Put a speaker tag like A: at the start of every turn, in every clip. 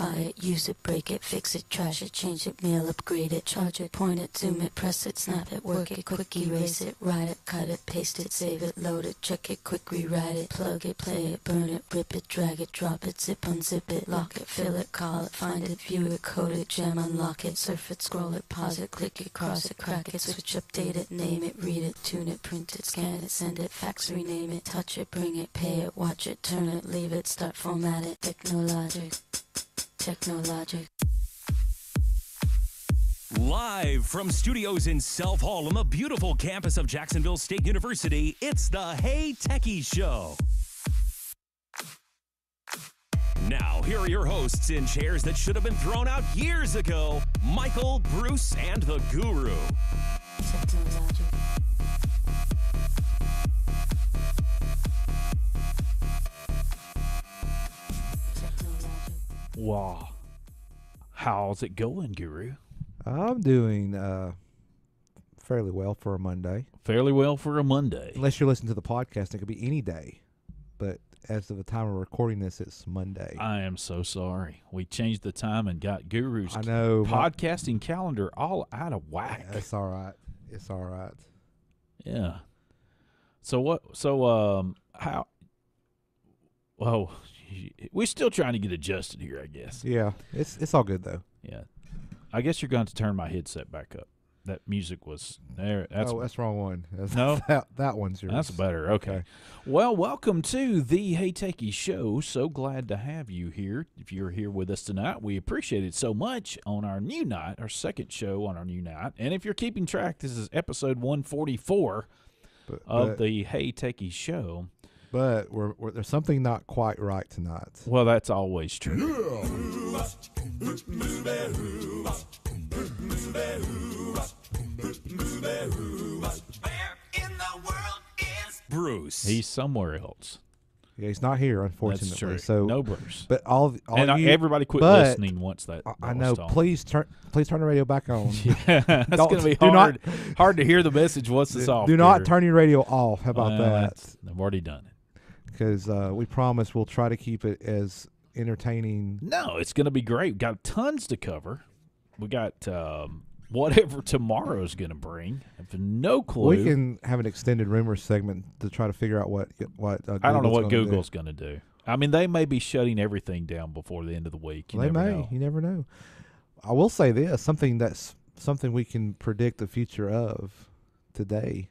A: buy it, use it, break it, fix it, trash it, change it, mail, upgrade it, charge it, point it, zoom it, press it, snap it, work it, quick erase it, write it, cut it, paste it, save it, load it, check it, quick rewrite it, plug it, play it, burn it, rip it, drag it, drop it, zip, unzip it, lock it, fill it, call it, find it, view it, code it, jam, unlock it, surf it, scroll it, pause it, click it, cross it, crack it, switch, update it, name it, read it, tune it, print it, scan it, send it, fax, rename it, touch it, bring it, pay it, watch it, turn it, leave it, start, format it, Technologic.
B: Live from studios in South Hall on the beautiful campus of Jacksonville State University, it's the Hey Techies Show. Now, here are your hosts in chairs that should have been thrown out years ago, Michael, Bruce, and the Guru.
C: Wow. How's it going, Guru?
D: I'm doing fairly well for a Monday.
C: Fairly well for a Monday.
D: Unless you're listening to the podcast, it could be any day. But as of the time of recording this, it's Monday.
C: I am so sorry. We changed the time and got Guru's podcasting calendar all out of whack.
D: Yeah, it's all right. It's all right.
C: Yeah. So what? So how? Well, we're still trying to get adjusted here, I guess.
D: Yeah, it's all good though.
C: Yeah. I guess you're going to turn my headset back up. That music was there. That's
D: the wrong one.
C: No?
D: that one's yours.
C: That's better. Okay. Well, welcome to the Hey Techies Show. So glad to have you here. If you're here with us tonight, we appreciate it so much on our new night, our second show on our new night. And if you're keeping track, this is episode 144 of the Hey Techies Show.
D: But there's something not quite right tonight.
C: Well, that's always true.
B: Bruce.
C: He's somewhere else.
D: Yeah, he's not here, unfortunately.
C: That's true.
D: So
C: no Bruce.
D: But
C: everybody quit listening once that.
D: I know.
C: On.
D: Please turn the radio back on.
C: Yeah, it's going to be hard to hear the message once it's off.
D: Do not turn your radio off. How about that?
C: I've already done it.
D: Because we promise we'll try to keep it as entertaining.
C: No, it's going to be great. We've got tons to cover. We got whatever tomorrow's going to bring. I have no clue.
D: We can have an extended rumor segment to try to figure out what
C: I don't know what Google's going to do. I mean, they may be shutting everything down before the end of the week.
D: They may. Know. You never know. I will say this, something we can predict the future of today.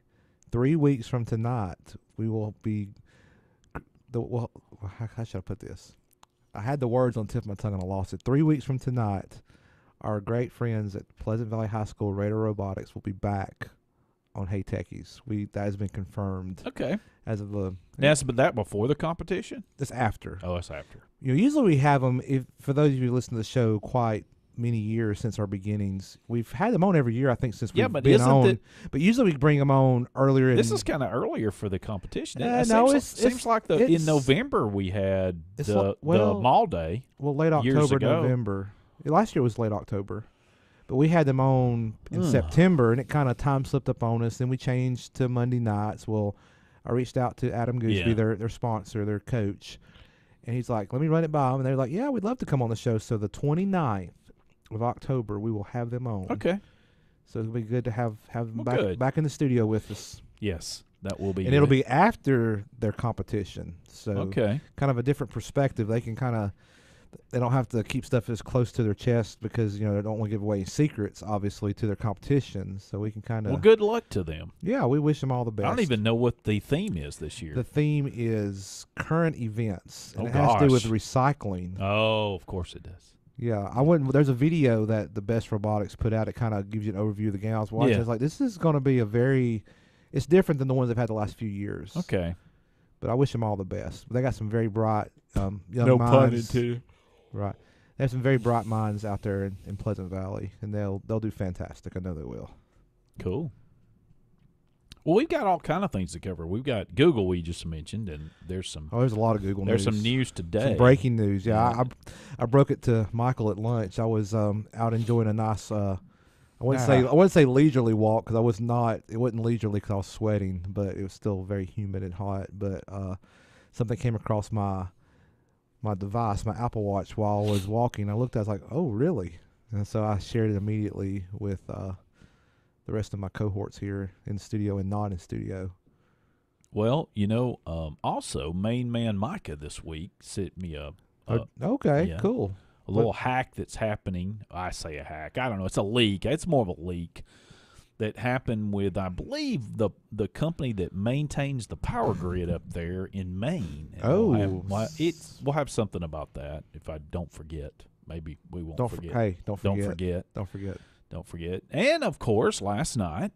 D: 3 weeks from tonight, we will be how should I put this? I had the words on the tip of my tongue and I lost it. 3 weeks from tonight, our great friends at Pleasant Valley High School, Radar Robotics, will be back on Hey Techies. That has been confirmed.
C: Okay.
D: As of the.
C: Yes, but that before the competition?
D: That's after.
C: Oh, that's after.
D: Usually we have them, for those of you who listen to the show quite many years since our beginnings. We've had them on every year, I think, since we've been on. But usually we bring them on earlier.
C: This is kind of earlier for the competition.
D: It
C: seems like in November we had the mall day.
D: Well, late October, November. Last year was late October. But we had them on in September, and it kind of time slipped up on us. Then we changed to Monday nights. Well, I reached out to Adam Gooseby, their sponsor, their coach, and he's like, let me run it by them. And they're like, yeah, we'd love to come on the show. So the 29th of October, we will have them on.
C: Okay.
D: So it'll be good to have them back in the studio with us.
C: Yes, that will be.
D: And it'll be after their competition. So kind of a different perspective. They can they don't have to keep stuff as close to their chest because, they don't want to give away secrets, obviously, to their competition. So we can kind of.
C: Well, good luck to them.
D: Yeah, we wish them all the best.
C: I don't even know what the theme is this year.
D: The theme is current events. And it has to do with recycling.
C: Oh, of course it does.
D: Yeah, there's a video that the Best Robotics put out. It kind of gives you an overview of the game. I was watching. It's like, this is going to be it's different than the ones they've had the last few years.
C: Okay.
D: But I wish them all the best. They got some very bright young
C: no
D: minds.
C: pun intended.
D: Right. They have some very bright minds out there in Pleasant Valley, and they'll do fantastic. I know they will.
C: Cool. Well, we've got all kind of things to cover. We've got Google we just mentioned, and there's a lot of Google news. There's some news today.
D: Some breaking news. Yeah, I broke it to Michael at lunch. I was out enjoying a nice I wouldn't say leisurely walk because I was not. It wasn't leisurely because I was sweating, but it was still very humid and hot. But something came across my my device, my Apple Watch, while I was walking. I looked, I was like, oh, really? And so I shared it immediately with the rest of my cohorts here in the studio and not in studio.
C: Well, also, main man Micah this week sent me
D: Okay, cool.
C: a little hack that's happening. I say a hack. I don't know. It's a leak. It's more of a leak that happened with, I believe, the company that maintains the power grid up there in Maine. And we'll have something about that if I don't forget. Maybe we won't forget.
D: Don't forget. And, of course, last night,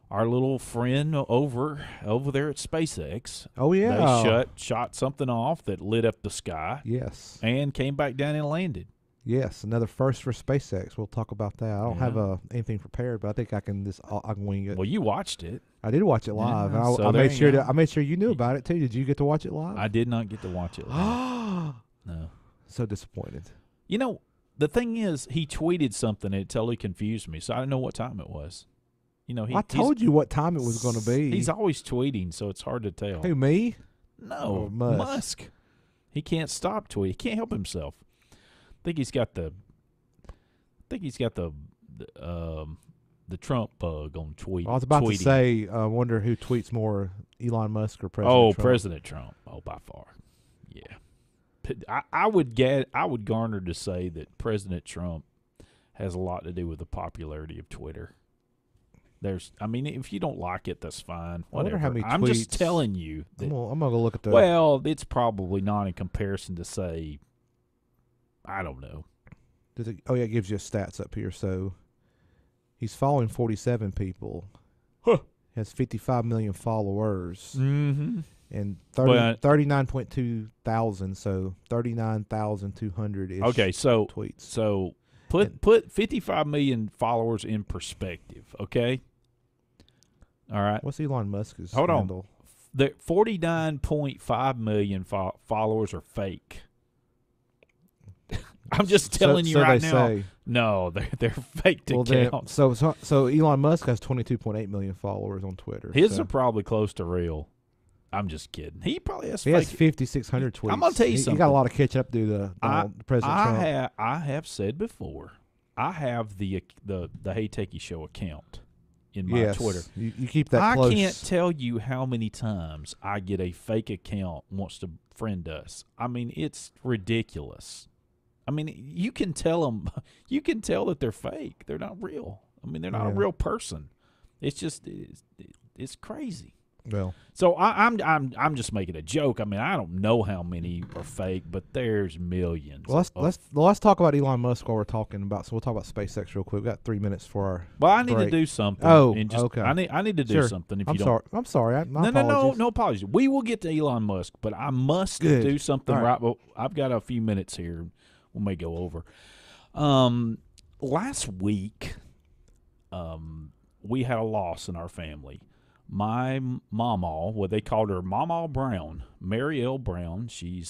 D: our little friend over there at SpaceX. Oh, yeah.
C: They shot something off that lit up the sky.
D: Yes.
C: And came back down and landed.
D: Yes, another first for SpaceX. We'll talk about that. I don't have anything prepared, but I think I can wing it.
C: Well, you watched it.
D: I did watch it live.
C: Yeah,
D: I made sure I made sure you knew about it too. Did you get to watch it live?
C: I did not get to watch it live. No.
D: So disappointed.
C: The thing is, he tweeted something and it totally confused me, so I didn't know what time it was.
D: I told you what time it was going to be.
C: He's always tweeting, so it's hard to tell.
D: Who, me?
C: No, Musk. He can't stop tweeting. He can't help himself. I think he's got the Trump bug on tweet.
D: I was about to say, I wonder who tweets more, Elon Musk or President Trump.
C: Oh, President Trump. Oh, by far. Yeah. I would garner to say that President Trump has a lot to do with the popularity of Twitter. If you don't like it, that's fine. Whatever.
D: I wonder how many
C: I'm
D: tweets.
C: just telling you. That,
D: I'm gonna go look at the.
C: Well, it's probably not in comparison to, say, I don't know.
D: It gives you stats up here. So he's following 47 people.
C: Huh.
D: Has 55 million followers.
C: Mm-hmm.
D: And 39.2 thousand, so 39,200-ish tweets.
C: So put 55 million followers in perspective, okay? All right.
D: What's Elon Musk's
C: handle?
D: Hold on.
C: The 49.5 million followers are fake. I'm just telling you right now.
D: Say.
C: No, they're fake to count.
D: So Elon Musk has 22.8 million followers on Twitter.
C: His are probably close to real. I'm just kidding. He probably has.
D: He has 5,600 tweets.
C: I'm gonna tell you something.
D: He got a lot of catch up to do the President Trump.
C: I have said before. I have the Hey Techie Show account in my Twitter.
D: You keep that close.
C: I can't tell you how many times I get a fake account wants to friend us. It's ridiculous. You can tell them. You can tell that they're fake. They're not real. They're not a real person. It's just it's crazy.
D: Well,
C: so I'm just making a joke. I don't know how many are fake, but there's millions.
D: Well, let's talk about Elon Musk while we're talking about. So we'll talk about SpaceX real quick. We've got 3 minutes for our.
C: Well, I need to do something.
D: Oh,
C: okay. I need to do something. If you don't,
D: I'm sorry.
C: No apologies. We will get to Elon Musk, but I must do something right. Well, I've got a few minutes here. We may go over. Last week, we had a loss in our family. My mama, they called her Mama Brown, Mary L. Brown. She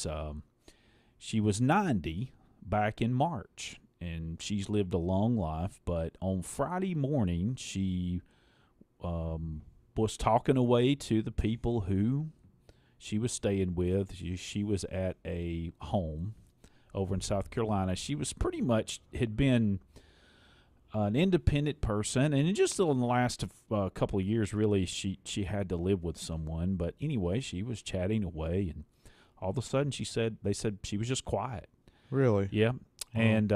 C: was 90 back in March, and she's lived a long life. But on Friday morning, she was talking away to the people who she was staying with. She was at a home over in South Carolina. She was pretty much had been an independent person, and just in the last couple of years, really, she had to live with someone. But anyway, she was chatting away, and all of a sudden, they said she was just quiet.
D: Really?
C: Yeah. And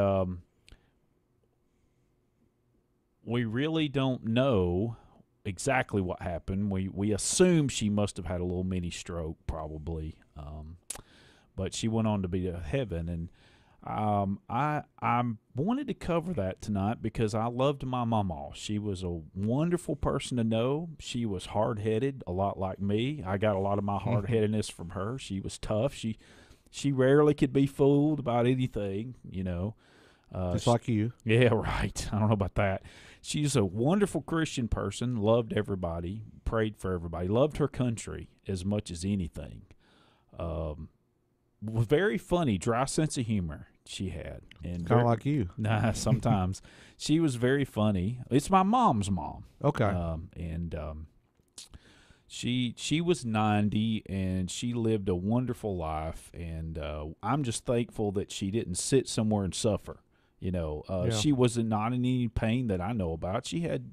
C: we really don't know exactly what happened. We assume she must have had a little mini stroke, probably. But she went on to be to heaven, and I wanted to cover that tonight because I loved my mama. She was a wonderful person to know. She was hard-headed, a lot like me. I got a lot of my hard-headedness from her. She was tough. She rarely could be fooled about anything,
D: Just like you.
C: Yeah, right. I don't know about that. She's a wonderful Christian person, loved everybody, prayed for everybody, loved her country as much as anything. Was very funny, dry sense of humor she had. And
D: kind of like you.
C: Nah, sometimes. She was very funny. It's my mom's mom.
D: Okay.
C: She was 90, and she lived a wonderful life, and I'm just thankful that she didn't sit somewhere and suffer. She was not in any pain that I know about. She had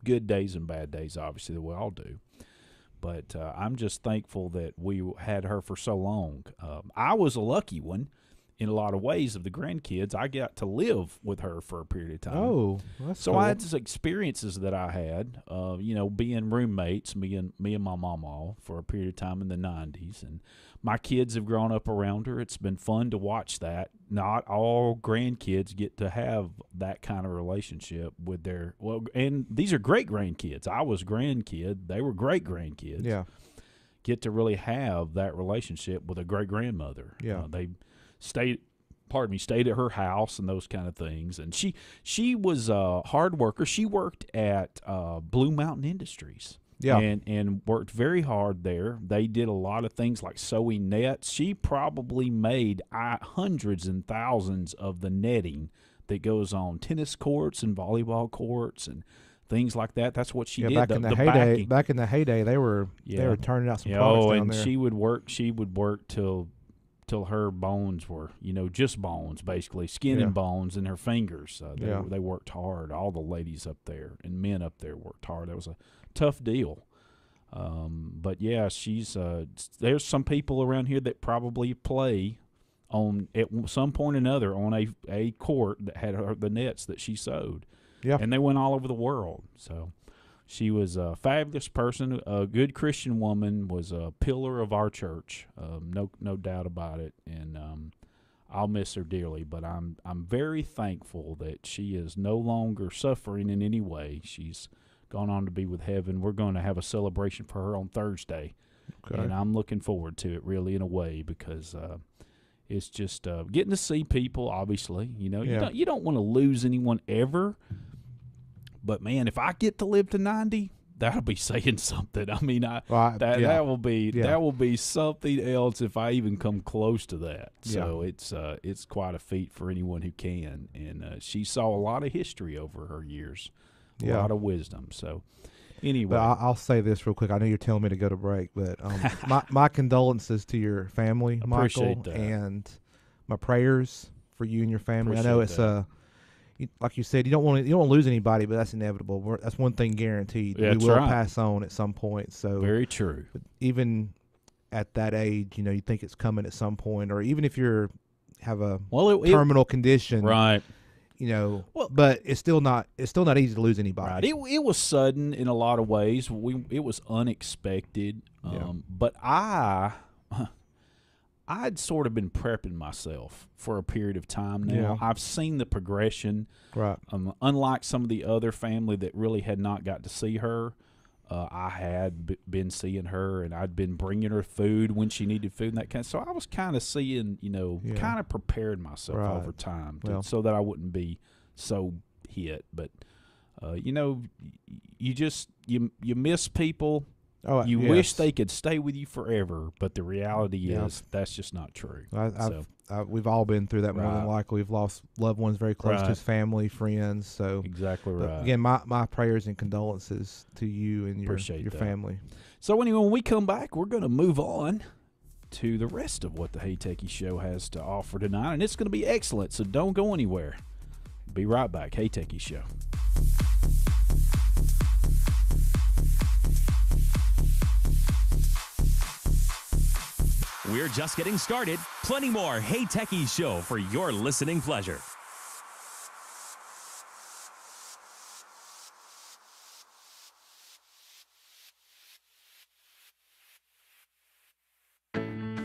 C: good days and bad days, obviously, that we all do. But I'm just thankful that we had her for so long. I was a lucky one in a lot of ways of the grandkids. I got to live with her for a period of time.
D: Oh, that's
C: so
D: cool.
C: I had these experiences that I had, being roommates, me and my mama for a period of time in the 90s. And my kids have grown up around her. It's been fun to watch that. Not all grandkids get to have that kind of relationship with and these are great grandkids. I was grandkid. They were great grandkids.
D: Yeah.
C: Get to really have that relationship with a great grandmother.
D: Yeah.
C: They stayed at her house and those kind of things. And she was a hard worker. She worked at Blue Mountain Industries.
D: Yeah.
C: And worked very hard there. They did a lot of things like sewing nets. She probably made hundreds and thousands of the netting that goes on tennis courts and volleyball courts and things like that. That's what she did.
D: Back in the heyday, they were turning out some products down there.
C: She would work till her bones were, just bones, basically, skin and bones in her fingers. They worked hard. All the ladies up there and men up there worked hard. That was a tough deal. But yeah, there's some people around here that probably play at some point or another on a court that had the nets that she sewed. Yeah. And they went all over the world. So she was a fabulous person, a good Christian woman, was a pillar of our church, no doubt about it. And I'll miss her dearly, but I'm very thankful that she is no longer suffering in any way. She's gone on to be with heaven. We're going to have a celebration for her on Thursday, and I'm looking forward to it really in a way because it's just getting to see people. Obviously, you don't want to lose anyone ever. But man, if I get to live to 90, that'll be saying something. I mean, that will be something else if I even come close to that. So it's quite a feat for anyone who can. And she saw a lot of history over her years, a lot of wisdom. So anyway,
D: but I'll say this real quick. I know you're telling me to go to break, but my condolences to your family, Michael, and my prayers for you and your family. I know it's like you said, you don't want to lose anybody, but that's inevitable. That's one thing guaranteed. We will pass on at some point. So
C: very true.
D: Even at that age, you think it's coming at some point, or even if you have a terminal condition,
C: right?
D: But it's still not easy to lose anybody.
C: Right. It was sudden in a lot of ways. It was unexpected. But I'd sort of been prepping myself for a period of time now.
D: Yeah.
C: I've seen the progression.
D: Right.
C: Unlike some of the other family that really had not got to see her, I had been seeing her, and I'd been bringing her food when she needed food and that kind of. So I was kind of seeing, kind of preparing myself over time so that I wouldn't be so hit. But, you miss people. You wish they could stay with you forever, but the reality is that's just not true.
D: We've all been through that more than likely. We've lost loved ones very close to us, family, friends. So
C: exactly right.
D: Again, my prayers and condolences to you and your family.
C: So anyway, when we come back, we're going to move on to the rest of what the Hey Techie Show has to offer tonight, and it's going to be excellent. So don't go anywhere. Be right back. Hey Techie Show.
B: We're just getting started. Plenty more Hey Techie Show for your listening pleasure.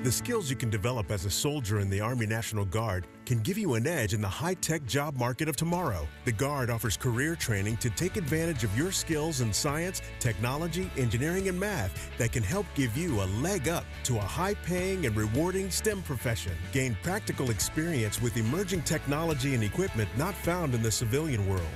E: The skills you can develop as a soldier in the Army National Guard can give you an edge in the high-tech job market of tomorrow. The Guard offers career training to take advantage of your skills in science, technology, engineering, and math that can help give you a leg up to a high-paying and rewarding STEM profession. Gain practical experience with emerging technology and equipment not found in the civilian world.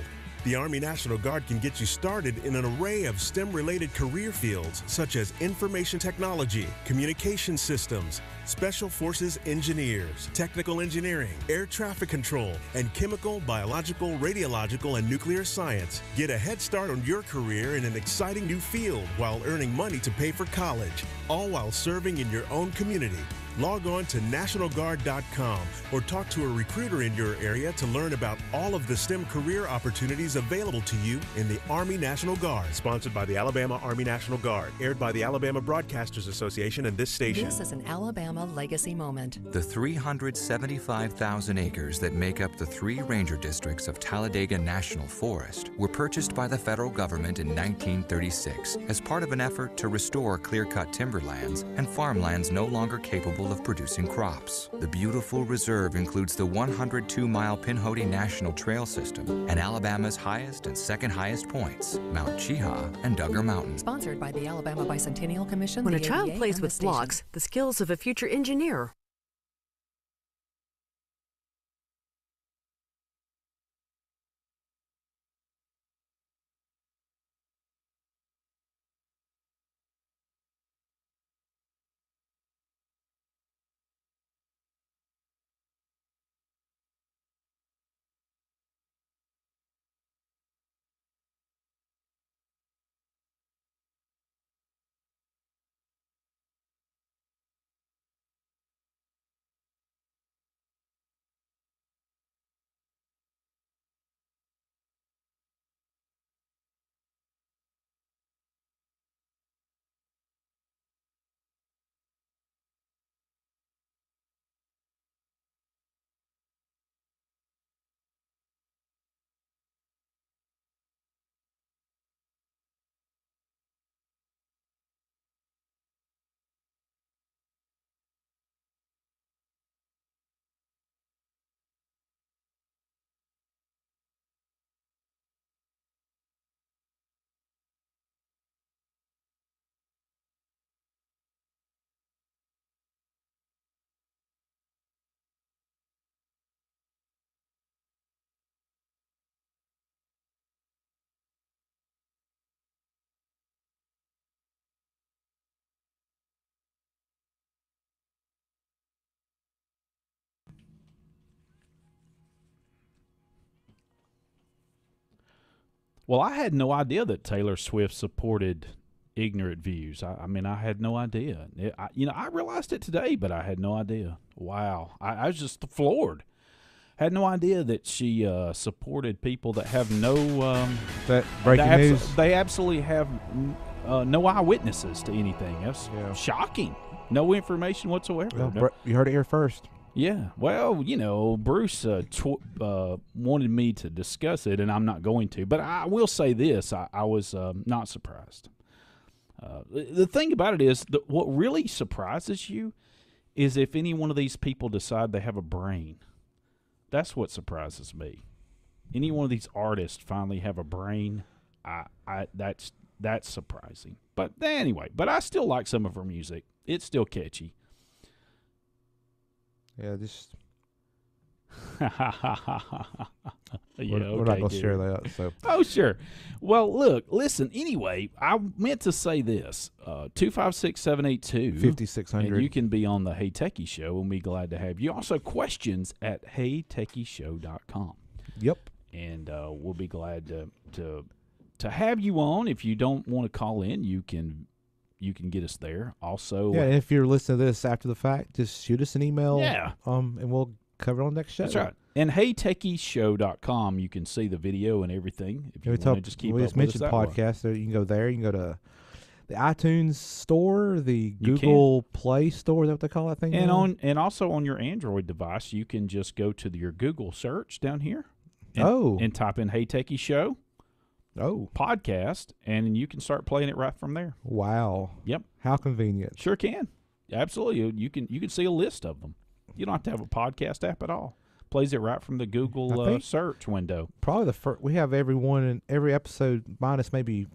E: The Army National Guard can get you started in an array of STEM-related career fields such as information technology, communication systems, special forces engineers, technical engineering, air traffic control, and chemical, biological, radiological, and nuclear science. Get a head start on your career in an exciting new field while earning money to pay for college, all while serving in your own community. Log on to NationalGuard.com or talk to a recruiter in your area to learn about all of the STEM career opportunities available to you in the Army National Guard. Sponsored by the Alabama Army National Guard. Aired by the Alabama Broadcasters Association and this station.
F: This is an Alabama legacy moment.
G: The 375,000 acres that make up the 3 ranger districts of Talladega National Forest were purchased by the federal government in 1936 as part of an effort to restore clear-cut timberlands and farmlands no longer capable of producing crops. The beautiful reserve includes the 102-mile Pinhoti National Trail System and Alabama's highest and second highest points, Mount Cheaha and Duggar Mountain.
F: Sponsored by the Alabama Bicentennial Commission.
H: When
F: the
H: a child
F: ABA,
H: plays
F: and
H: with
F: the station.
H: blocks, the skills of a future engineer.
C: Well, I had no idea that Taylor Swift supported ignorant views. I mean, I had no idea. I realized it today, but I had no idea. Wow. I was just floored. Had no idea that she supported people that have no
D: That breaking news.
C: They absolutely have no eyewitnesses to anything. That's shocking. No information whatsoever.
D: Well, you heard it here first.
C: Yeah. Well, Bruce wanted me to discuss it, and I'm not going to. But I will say this. I was not surprised. The thing about it is, what really surprises you is if any one of these people decide they have a brain. That's what surprises me. Any one of these artists finally have a brain. That's surprising. But anyway, I still like some of her music. It's still catchy.
D: Yeah, just
C: Yeah,
D: we're not going to share that. So.
C: Oh, sure. Well, listen, anyway, I meant to say this. 256-782.
D: 5600.
C: And you can be on the Hey Techie Show, and we'll be glad to have you. Also, questions at heytechieshow.com.
D: Yep.
C: And we'll be glad to have you on. If you don't want to call in, you can get us there. Also,
D: yeah, if you're listening to this after the fact, just shoot us an email.
C: Yeah.
D: And we'll cover it on the next show.
C: That's right. And heytechieshow.com, you can see the video and everything. If you want to just keep
D: we
C: up
D: just
C: with us
D: mentioned
C: that way.
D: podcasts. You can go there. You can go to the iTunes store, the Google Play store. Is that what they call that thing?
C: And also on your Android device, you can just go to your Google search down here. And type in Hey Techie Show. Podcast, and you can start playing it right from there.
D: Wow.
C: Yep.
D: How convenient.
C: Sure can. Absolutely. You can see a list of them. You don't have to have a podcast app at all. Plays it right from the Google search window.
D: Probably the first. We have everyone in every episode minus maybe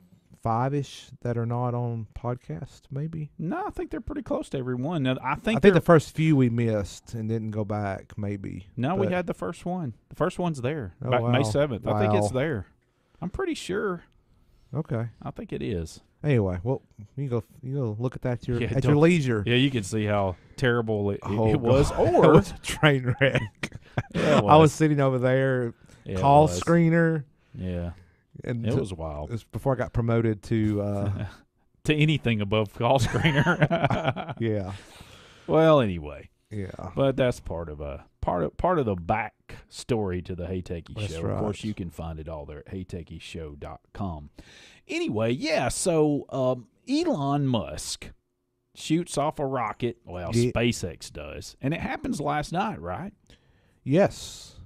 D: 5-ish that are not on podcast. Maybe.
C: No, I think they're pretty close to every one. Now, I think
D: the first few we missed and didn't go back. Maybe.
C: No, we had the first one. The first one's there.
D: Oh,
C: Back
D: wow.
C: May 7th.
D: Wow.
C: I think it's there. I'm pretty sure.
D: Okay.
C: I think it is.
D: Anyway, well, you go look at that at your
C: Yeah,
D: at your leisure.
C: Yeah, you can see how terrible it was.
D: God.
C: Or
D: It was a train wreck.
C: Yeah, it
D: I was
C: was.
D: sitting over there,
C: Yeah, it
D: call
C: was.
D: screener,
C: Yeah,
D: and
C: it was wild.
D: It was before I got promoted to.
C: To anything above call screener.
D: Yeah.
C: Well, anyway.
D: Yeah.
C: But that's part of the back story to the Hey Techies
D: That's
C: show.
D: right.
C: Of course, you can find it all there at heytechieshow.com. Anyway, yeah, so Elon Musk shoots off a rocket. Well,
D: Yeah.
C: SpaceX does. And it happens last night, right?
D: Yes,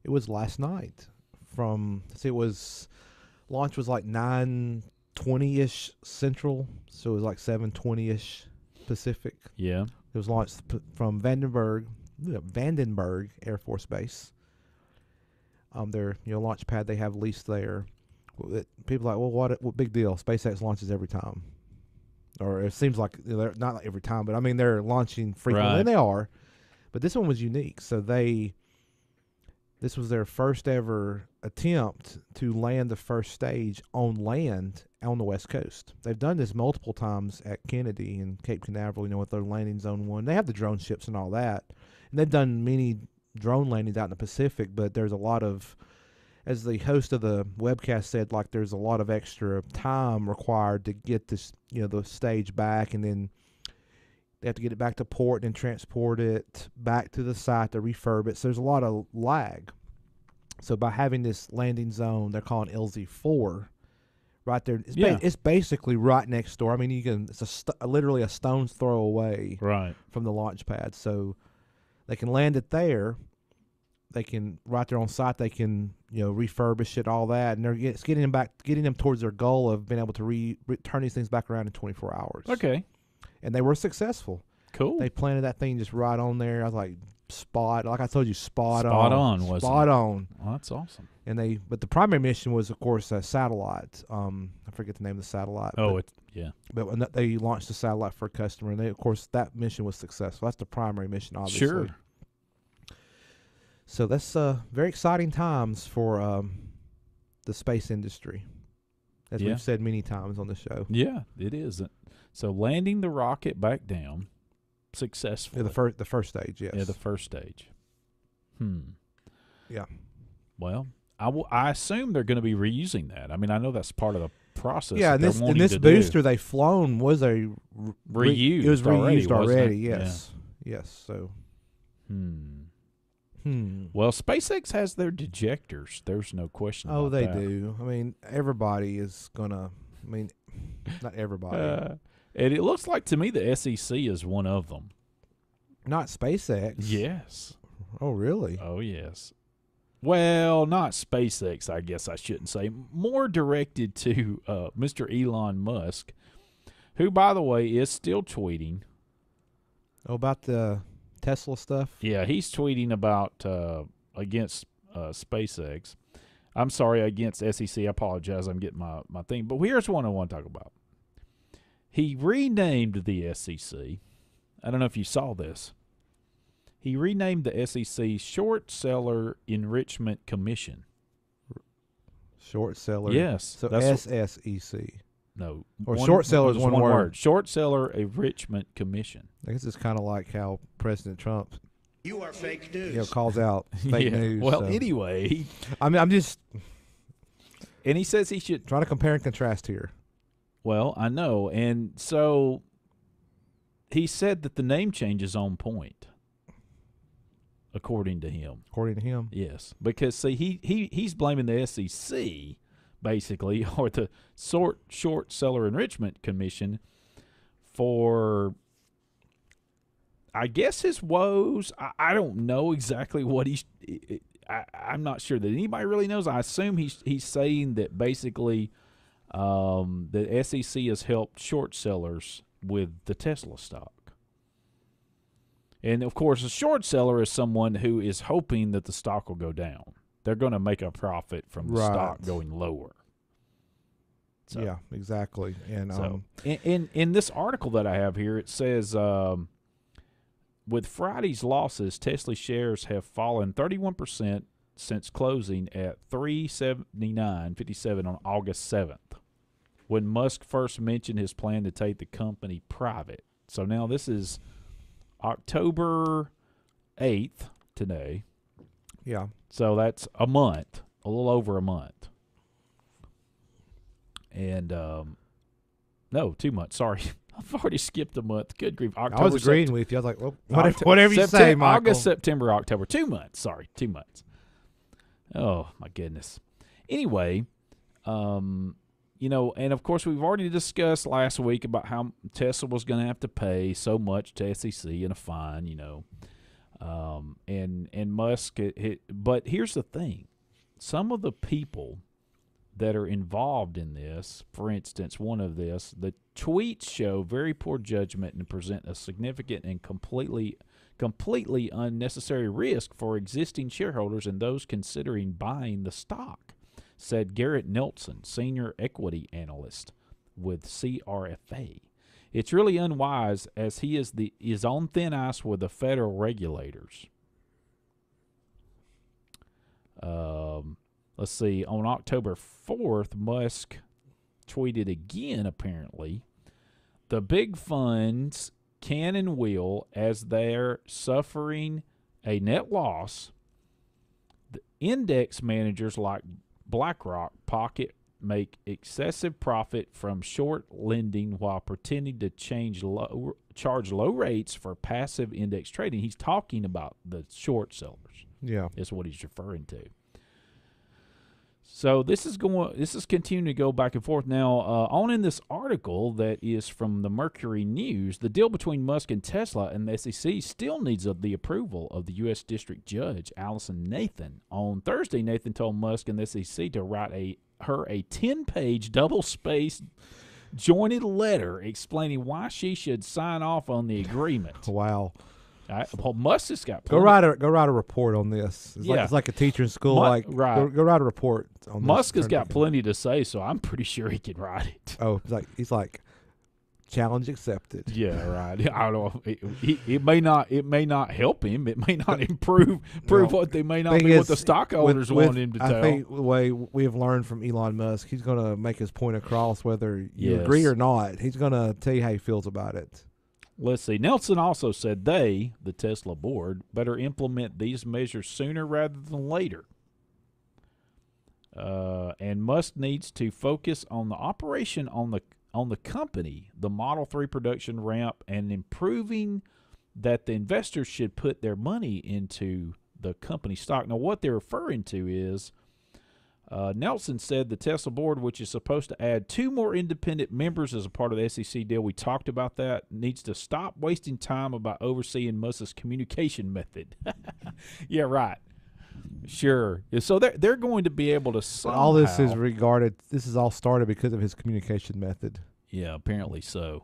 D: it was last night. Launch was like 9:20ish Central, so it was like 7:20ish Pacific.
C: Yeah.
D: It was launched from Vandenberg Air Force Base. Their launch pad they have leased there. People are like, well, what big deal? SpaceX launches every time, or it seems like they're not like every time, but I mean they're launching frequently,
C: Right.
D: and they are. But this one was unique. So this was their first ever attempt to land the first stage on land on the West Coast. They've done this multiple times at Kennedy and Cape Canaveral, with their landing zone 1. They have the drone ships and all that. And they've done many drone landings out in the Pacific, but there's a lot of, as the host of the webcast said, like there's a lot of extra time required to get this, the stage back, and then they have to get it back to port and then transport it back to the site to refurb it. So there's a lot of lag. So by having this landing zone, they're calling LZ4, right there. It's basically right next door. I mean, it's literally a stone's throw away from the launch pad. So they can land it there. They can right there on site. They can refurbish it, all that, and it's getting them towards their goal of being able to turn these things back around in 24 hours.
C: Okay.
D: And they were successful.
C: Cool.
D: They planted that thing just right on there. I was like, like I told you, spot on.
C: Wasn't
D: Spot
C: it?
D: on.
C: Well, that's awesome.
D: But the primary mission was, of course, a satellite. I forget the name of the satellite.
C: Oh,
D: But when they launched the satellite for a customer, and of course, that mission was successful. That's the primary mission, obviously.
C: Sure.
D: So that's very exciting times for the space industry, as we've said many times on the show.
C: Yeah, it is. So landing the rocket back down successfully.
D: Yeah, the first stage, yes.
C: Yeah, the first stage.
D: Yeah.
C: Well, I assume they're going to be reusing that. I mean, I know that's part of the process.
D: Yeah, and this booster they've flown was a
C: reused.
D: It was reused already.
C: It?
D: Yes. Yeah. Yes. So.
C: Well, SpaceX has their dejectors. There's no question.
D: Oh,
C: about
D: they
C: that.
D: do. I mean, everybody is gonna. I mean, not everybody.
C: And it looks like to me the SEC is one of them.
D: Not SpaceX.
C: Yes.
D: Oh, really?
C: Oh, yes. Well, not SpaceX, I guess I shouldn't say. More directed to Mr. Elon Musk, who, by the way, is still tweeting.
D: Oh, about the Tesla stuff?
C: Yeah, he's tweeting about against SpaceX. I'm sorry, against SEC. I apologize. I'm getting my thing. But here's one I want to talk about. He renamed the SEC. I don't know if you saw this. He renamed the SEC Short Seller Enrichment Commission.
D: Short seller.
C: Yes.
D: So SSEC.
C: No.
D: Or short seller is one word.
C: Short Seller Enrichment Commission.
D: I guess it's kind of like how President Trump.
I: You are fake news.
D: Calls out fake news.
C: Well,
D: so.
C: anyway.
D: I'm just.
C: And he says he should.
D: Try to compare and contrast here.
C: Well, I know. And so he said that the name change is on point. According to him.
D: According to him?
C: Yes. Because, see, he's blaming the SEC, basically, or the Short Seller Enrichment Commission for, I guess, his woes. I don't know exactly what I'm not sure that anybody really knows. I assume he's saying that basically the SEC has helped short sellers with the Tesla stock. And, of course, a short seller is someone who is hoping that the stock will go down. They're going to make a profit from the stock going lower. So,
D: yeah, exactly. And
C: so, in this article that I have here, it says, with Friday's losses, Tesla shares have fallen 31% since closing at $379.57 on August 7th, when Musk first mentioned his plan to take the company private. So now this is October 8th today.
D: Yeah.
C: So that's a month, a little over a month. And, no, 2 months. Sorry. I've already skipped a month. Good grief. October,
D: I was agreeing with you. I was like, well, whatever you say, Michael.
C: August, September, October. 2 months. Sorry, 2 months. Oh, my goodness. Anyway, and of course we've already discussed last week about how Tesla was going to have to pay so much to SEC in a fine, and Musk. But here's the thing: some of the people that are involved in this, for instance, the tweets show very poor judgment and present a significant and completely unnecessary risk for existing shareholders and those considering buying the stock, said Garrett Nelson, senior equity analyst with CRFA. It's really unwise, as he is on thin ice with the federal regulators. Let's see. On October 4th, Musk tweeted again, apparently, the big funds can and will, as they're suffering a net loss, the index managers like BlackRock make excessive profit from short lending while pretending to charge low rates for passive index trading. He's talking about the short sellers.
D: Yeah.
C: Is what he's referring to. So this is continuing to go back and forth. Now, on in this article that is from the Mercury News, the deal between Musk and Tesla and the SEC still needs the approval of the U.S. District Judge Allison Nathan. On Thursday, Nathan told Musk and the SEC to write her a 10-page double-spaced jointed letter explaining why she should sign off on the agreement.
D: Wow.
C: Well, Musk has got
D: go write a report on this. It's like a teacher in school. Go write a report on
C: Musk
D: this.
C: has got plenty to say, so I'm pretty sure he can write it.
D: Oh, he's like challenge accepted.
C: Yeah, right. I don't know. It may not help him. It may not prove what they may not be what the stockholders want him to tell.
D: I think the way we have learned from Elon Musk, he's going to make his point across whether you agree or not. He's going to tell you how he feels about it.
C: Let's see. Nelson also said the Tesla board, better implement these measures sooner rather than later. And Musk needs to focus on the operation on the company, the Model 3 production ramp, and improving that the investors should put their money into the company stock. Now, what they're referring to is Nelson said the Tesla board, which is supposed to add 2 more independent members as a part of the SEC deal, we talked about that, needs to stop wasting time about overseeing Musk's communication method. Yeah, right. Sure. So they're going to be able to somehow.
D: All this is this is all started because of his communication method.
C: Yeah, apparently so.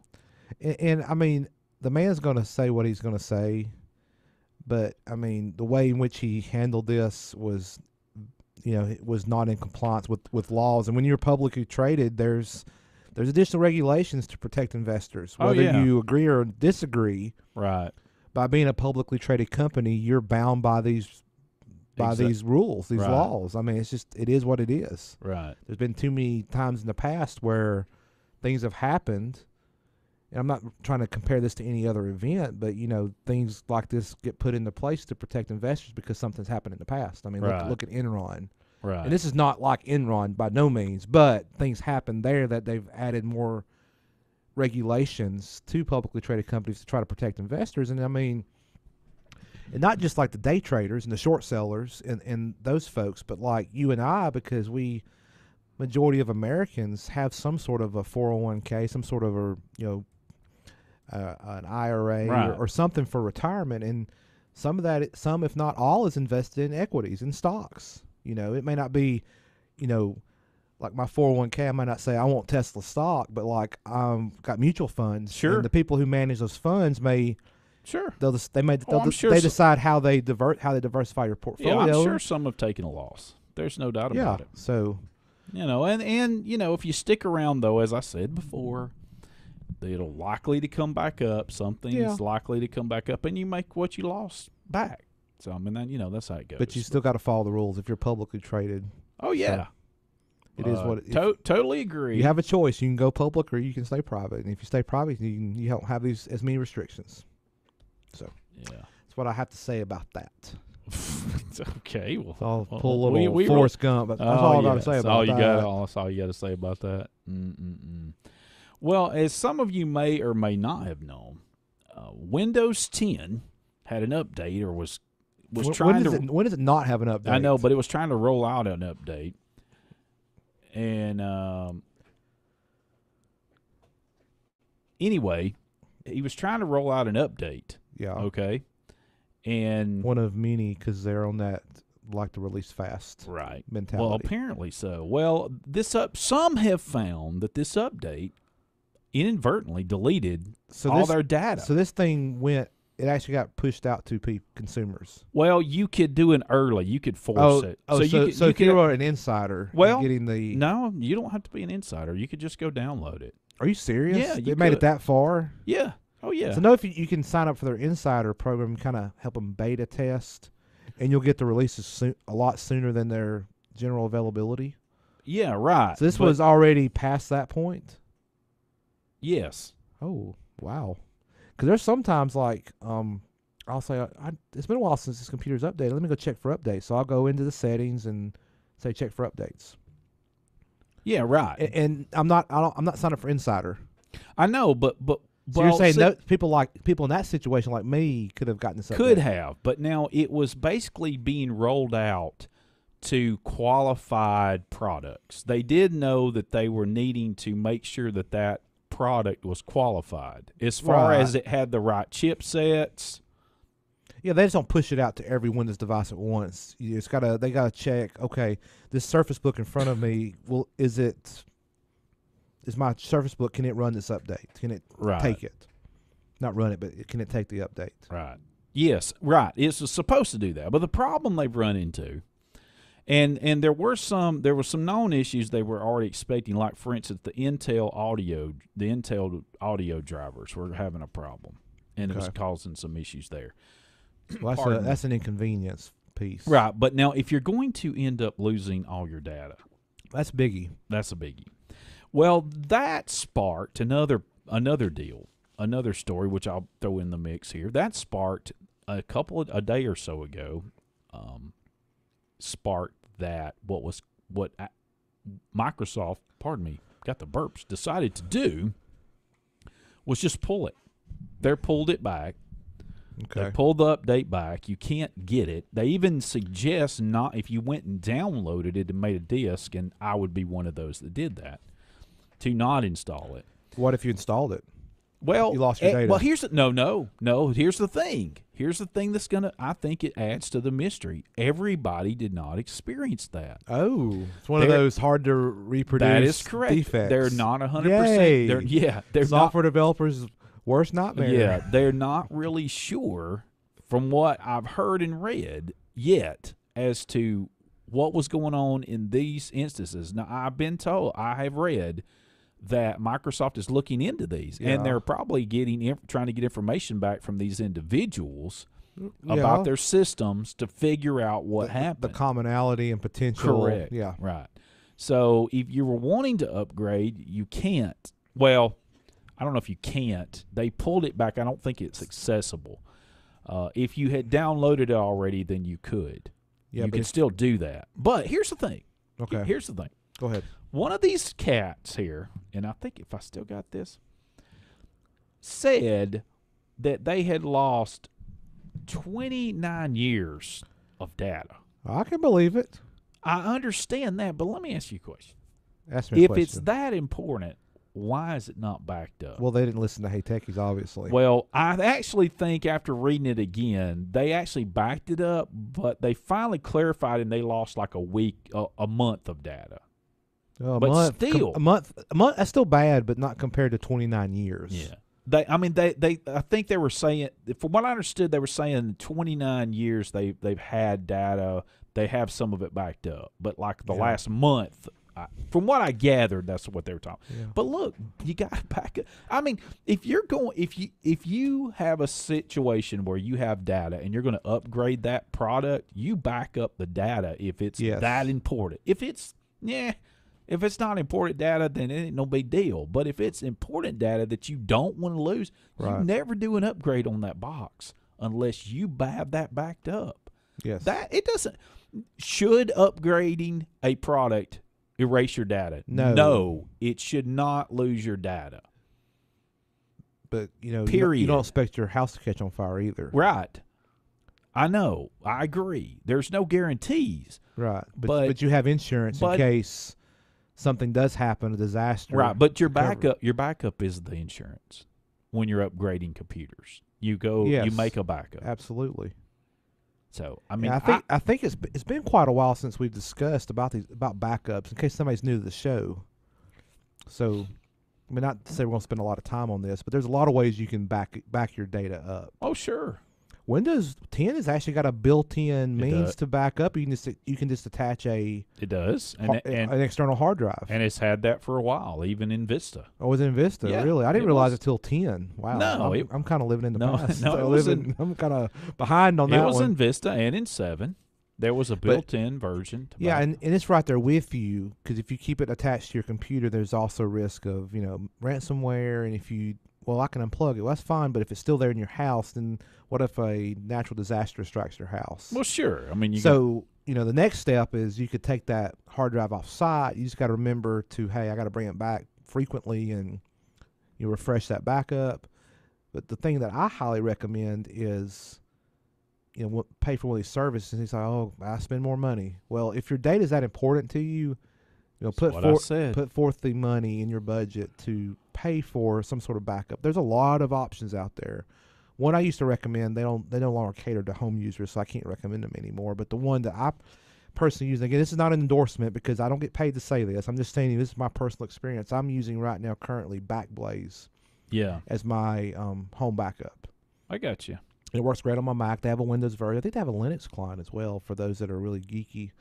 D: And I mean, the man's going to say what he's going to say, but I mean, the way in which he handled this was, it was not in compliance with laws. And when you're publicly traded, there's additional regulations to protect investors. Whether you agree or disagree,
C: right?
D: By being a publicly traded company, you're bound by these rules, these laws. I mean, it is what it is.
C: Right.
D: There's been too many times in the past where things have happened, and I'm not trying to compare this to any other event, but things like this get put into place to protect investors because something's happened in the past. I mean, look at Enron.
C: Right.
D: And this is not like Enron by no means, but things happen there that they've added more regulations to publicly traded companies to try to protect investors. And I mean, and not just like the day traders and the short sellers and those folks, but like you and I, because majority of Americans have some sort of a 401k, some sort of an IRA or something for retirement, and some if not all is invested in equities and stocks. It may not be, like my 401k, I might not say I want Tesla stock, but like got mutual funds.
C: Sure.
D: And the people who manage those funds may.
C: Sure.
D: They decide how they diversify your portfolio.
C: Yeah, I'm sure some have taken a loss. There's no doubt about it.
D: So,
C: and if you stick around though, as I said before, it'll likely to come back up. Something's likely to come back up, and you make what you lost back. So I mean, that's how it goes.
D: But you still got to follow the rules if you're publicly traded.
C: Oh yeah.
D: So it is what
C: totally agree.
D: You have a choice. You can go public or you can stay private. And if you stay private, you don't have as many restrictions. So
C: yeah,
D: that's what I have to say about that.
C: Okay. Well,
D: I'll pull a little Forrest Gump. That's all I got to say about that.
C: That's all you got to say about that. Well, as some of you may or may not have known, Windows 10 had an update, or was trying to.
D: When does it not have an update?
C: I know, but it was trying to roll out an update, and anyway, he was trying to roll out an update.
D: Yeah.
C: Okay. And
D: one of many, because they're on that like to release fast mentality.
C: Well, apparently so. Well, some have found that this update inadvertently deleted all their data.
D: So this thing it actually got pushed out to consumers.
C: Well, you could do it early. You could force it.
D: So if you were an insider, getting
C: no, you don't have to be an insider. You could just go download it.
D: Are you serious?
C: Yeah,
D: they made it that far.
C: Yeah. Oh yeah.
D: So if you can sign up for their insider program, kind of help them beta test, and you'll get the releases a lot sooner than their general availability.
C: Yeah. Right.
D: So this was already past that point.
C: Yes.
D: Oh wow. Because there's sometimes I'll say it's been a while since this computer's updated. Let me go check for updates. So I'll go into the settings and say check for updates.
C: Yeah. Right.
D: And I'm not signed up for insider.
C: I know, but.
D: So you're saying that people in that situation like me could have gotten this update?
C: Could have, but now it was basically being rolled out to qualified products. They did know that they were needing to make sure that product was qualified as far as it had the right chipsets.
D: Yeah, they just don't push it out to every Windows device at once. They gotta check. Okay, this Surface Book in front of me. Well, is my Surface Book, can it run this update? Can it take it? Not run it, but can it take the update?
C: Right. Yes, right. It's supposed to do that. But the problem they've run into, and there were some known issues they were already expecting, like, for instance, the Intel audio drivers were having a problem, and it was causing some issues there.
D: Well, that's an inconvenience piece.
C: Right. But now if you're going to end up losing all your data.
D: That's biggie.
C: That's a biggie. Well, that sparked another deal, another story, which I'll throw in the mix here. That sparked a day or so ago, sparked that what Microsoft, got the burps, decided to do was just pull it. They pulled it back.
D: Okay.
C: They pulled the update back. You can't get it. They even suggest not, if you went and downloaded it and made a disk, and I would be one of those that did that, to not install it.
D: What if you installed it?
C: Well,
D: you lost your data.
C: Well, here's no. Here's the thing. Here's the thing that's I think it adds to the mystery. Everybody did not experience that.
D: Oh, it's one of those hard to reproduce.
C: That is correct.
D: Defects.
C: They're not 100%. They're
D: software developers' worst nightmare.
C: Yeah, they're not really sure, from what I've heard and read yet, as to what was going on in these instances. Now, I have read that Microsoft is looking into these, and they're probably trying to get information back from these individuals about their systems to figure out what happened.
D: The commonality and potential.
C: Correct.
D: Yeah.
C: Right. So if you were wanting to upgrade, you can't. Well, I don't know if you can't. They pulled it back. I don't think it's accessible. If you had downloaded it already, then you could. Yeah, you can still do that. But here's the thing.
D: Okay.
C: Here's the thing.
D: Go ahead.
C: One of these cats here, and I think if I still got this, said that they had lost 29 years of data.
D: I can believe it.
C: I understand that, but let me ask you a question.
D: Ask me a question.
C: If it's that important, why is it not backed up?
D: Well, they didn't listen to Hey Techies, obviously.
C: Well, I actually think after reading it again, they actually backed it up, but they finally clarified and they lost like a month of data.
D: A
C: month.
D: That's still bad, but not compared to 29 years.
C: Yeah. I think they were saying, from what I understood, they were saying 29 years they've had data. They have some of it backed up, but like the last month, From what I gathered, that's what they were talking.
D: Yeah.
C: But look, you got to back up. I mean, if you have a situation where you have data and you're going to upgrade that product, you back up the data if it's that important. If it's not important data, then it ain't no big deal. But if it's important data that you don't want to lose, you never do an upgrade on that box unless you have that backed up.
D: Yes.
C: That it doesn't. Should upgrading a product erase your data? No, it should not lose your data.
D: But
C: period.
D: You don't expect your house to catch on fire either.
C: Right. I know. I agree. There's no guarantees.
D: Right. But you have insurance in case something does happen, a disaster.
C: Right. But your backup is the insurance when you're upgrading computers. You make a backup.
D: Absolutely.
C: So I mean,
D: I think it's been quite a while since we've discussed about backups. In case somebody's new to the show, so I mean, not to say we're going to spend a lot of time on this, but there's a lot of ways you can back your data up.
C: Oh, sure.
D: Windows 10 has actually got a built-in means to back up. You can just attach an external hard drive,
C: and it's had that for a while, even in Vista.
D: Oh, it was in Vista, really? I didn't realize it till 10. Wow,
C: no,
D: I'm kind of living in the past.
C: No,
D: I'm kind of behind on that.
C: It was in Vista and in 7. There was a built-in version.
D: And it's right there with you, because if you keep it attached to your computer, there's also risk of ransomware, and if you I can unplug it. Well, that's fine, but if it's still there in your house, then what if a natural disaster strikes your house?
C: Well, sure. I mean,
D: the next step is you could take that hard drive off site. You just got to remember I got to bring it back frequently, and you refresh that backup. But the thing that I highly recommend is, pay for one of these services. And he's like, oh, I spend more money. Well, if your data is that important to you, put forth the money in your budget to pay for some sort of backup. There's a lot of options out there. One I used to recommend, they no longer cater to home users, so I can't recommend them anymore. But the one that I personally use, again, this is not an endorsement because I don't get paid to say this. I'm just saying this is my personal experience. I'm using right now currently Backblaze as my home backup.
C: I got you.
D: It works great on my Mac. They have a Windows version. I think they have a Linux client as well for those that are really geeky.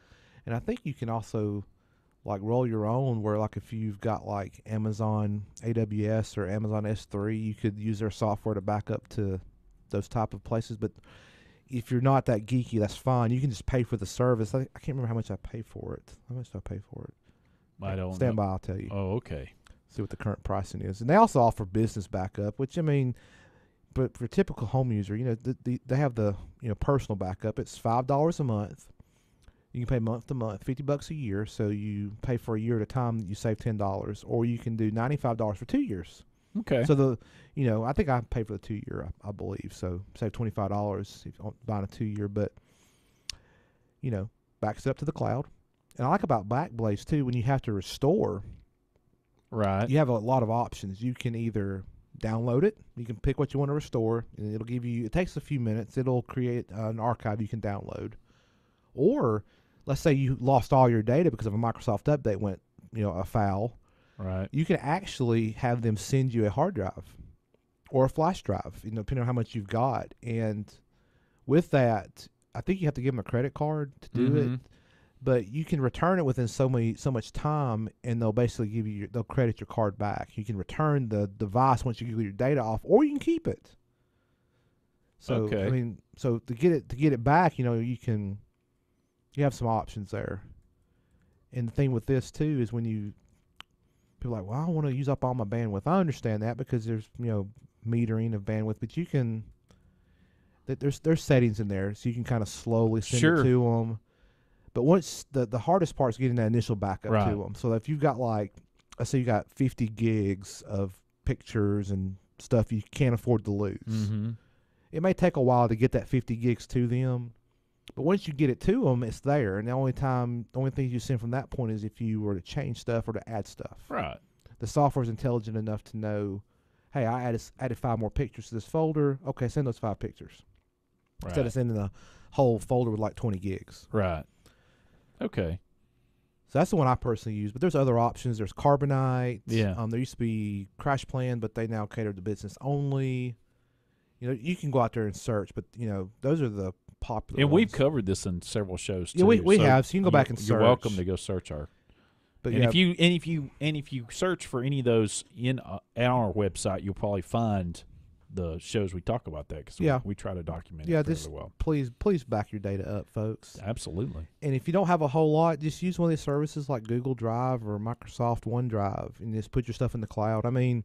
D: And I think you can also roll your own where if you've got Amazon AWS or Amazon S3, you could use their software to back up to those type of places. But if you're not that geeky, that's fine. You can just pay for the service. I can't remember how much I pay for it. How much do I pay for it?
C: I don't
D: Stand
C: know.
D: by, I'll tell you.
C: Oh, okay.
D: See what the current pricing is. And they also offer business backup, which, I mean, but for a typical home user, they have the personal backup. It's $5 a month. You can pay month to month, $50 a year. So you pay for a year at a time. You save $10, or you can do $95 for 2 years.
C: Okay.
D: So I think I pay for the 2 year, I believe. So save $25 if you're buying a 2 year, but backs it up to the cloud. And I like about Backblaze too, when you have to restore.
C: Right.
D: You have a lot of options. You can either download it. You can pick what you want to restore, and it'll give you. It takes a few minutes. It'll create an archive you can download, or let's say you lost all your data because of a Microsoft update went, afoul.
C: Right.
D: You can actually have them send you a hard drive or a flash drive, depending on how much you've got. And with that, I think you have to give them a credit card to do it. But you can return it within so much time, and they'll basically they'll credit your card back. You can return the device once you get your data off, or you can keep it. So I mean, to get it back, you have some options there. And the thing with this too is when people are like, well, I don't want to use up all my bandwidth. I understand that because there's metering of bandwidth, but you can. There's settings in there, so you can kind of slowly send it to them. But once the hardest part is getting that initial backup to them. So if you've got let's say you got 50 gigs of pictures and stuff you can't afford to lose. It may take a while to get that 50 gigs to them, but once you get it to them, it's there. And the only thing you send from that point is if you were to change stuff or to add stuff.
C: Right.
D: The software's intelligent enough to know, hey, I added 5 more pictures to this folder. Okay, send those 5 pictures.
C: Right.
D: Instead of sending a whole folder with 20 gigs.
C: Right. Okay.
D: So that's the one I personally use. But there's other options. There's Carbonite.
C: Yeah.
D: There used to be Crash Plan, but they now cater to business only. You can go out there and search, but those are the popular.
C: And
D: ones.
C: we've covered this in several shows too.
D: Yeah, we have. So you can go back and search.
C: You're welcome to go search our.
D: But
C: and
D: yeah,
C: if you search for any of those on our website, you'll probably find the shows we talk about that because we try to document it fairly well.
D: Please back your data up, folks.
C: Absolutely.
D: And if you don't have a whole lot, just use one of these services like Google Drive or Microsoft OneDrive, and just put your stuff in the cloud. I mean,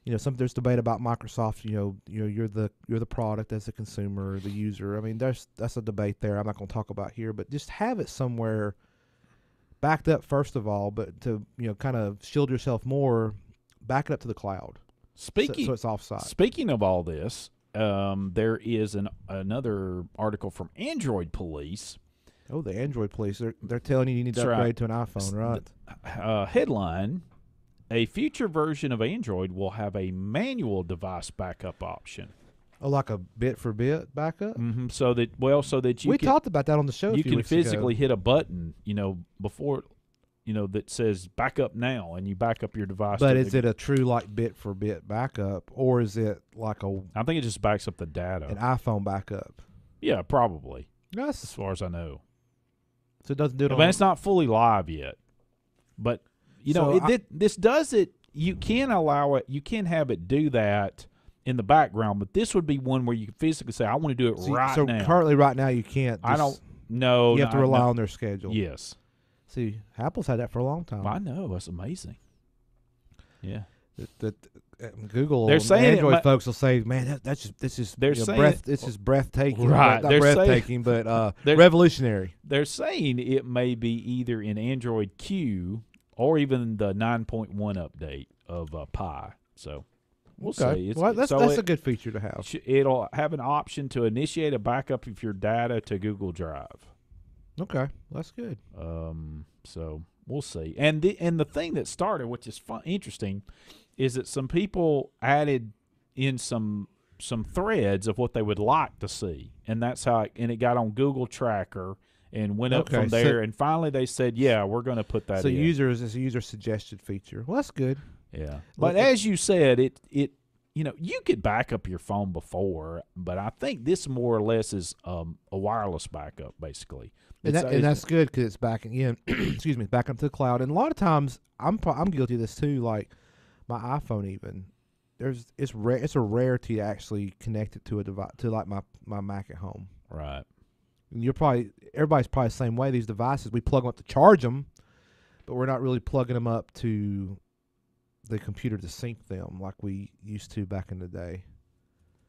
D: there's debate about Microsoft. You're the product as a consumer, the user. I mean, that's a debate there. I'm not going to talk about here, but just have it somewhere backed up first of all. But to kind of shield yourself more, back it up to the cloud. So it's offsite.
C: Speaking of all this, there is another article from Android Police.
D: Oh, the Android Police. They're telling you need to upgrade to an iPhone, right?
C: Headline: a future version of Android will have a manual device backup option.
D: Oh, like a bit for bit backup?
C: Mm-hmm. So that you
D: talked about that on the show.
C: You can physically hit a button, before. That says backup now, and you back up your device.
D: But is it a true like bit for bit backup, or is it like
C: I think it just backs up the data.
D: An iPhone backup.
C: Yeah, probably.
D: Yes,
C: as far as I know.
D: So it doesn't do it.
C: But it's not fully live yet. But this does it. You can allow it. You can have it do that in the background. But this would be one where you can physically say, "I want to do it now."
D: So currently, right now, you can't.
C: I don't know.
D: You have to rely on their schedule.
C: Yes.
D: See, Apple's had that for a long time.
C: I know. That's amazing. Yeah.
D: Google,
C: they're saying
D: Android folks will say, "Man, this is breathtaking."
C: Right?
D: Not breathtaking, but revolutionary.
C: They're saying it may be either in Android Q or even the 9.1 update of Pi. So we'll see.
D: That's a good feature to have.
C: It'll have an option to initiate a backup of your data to Google Drive.
D: Okay, that's good.
C: So we'll see. And the thing that started, which is interesting, is that some people added in some threads of what they would like to see, and that's how it got on Google Tracker and went up from there. And finally, they said, "Yeah, we're going to put that." So
D: it's a user suggested feature. Well, that's good.
C: Yeah, but as you said, it you could back up your phone before, but I think this more or less is a wireless backup, basically.
D: And that's good because it's backing in. Excuse me, back up to the cloud. And a lot of times, I'm guilty of this too. Like my iPhone, even it's a rarity to actually connect it to a device, to like my Mac at home.
C: Right.
D: And everybody's probably the same way. These devices, we plug them up to charge them, but we're not really plugging them up to the computer to sync them like we used to back in the day.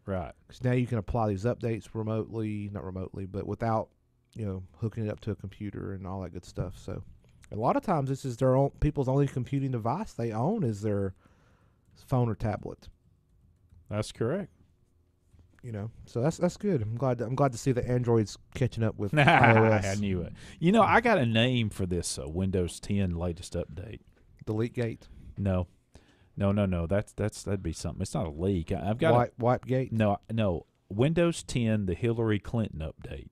C: Right.
D: Because now you can apply these updates not remotely, but without hooking it up to a computer and all that good stuff. So a lot of times this is people's only computing device they own is their phone or tablet.
C: That's correct.
D: So that's good. I'm glad to see that Android's catching up with iOS.
C: I knew it. I got a name for this Windows 10 latest update.
D: Delete Gate?
C: No. That'd be something. It's not a leak. I've got
D: Wipe Gate?
C: No. Windows 10, the Hillary Clinton update.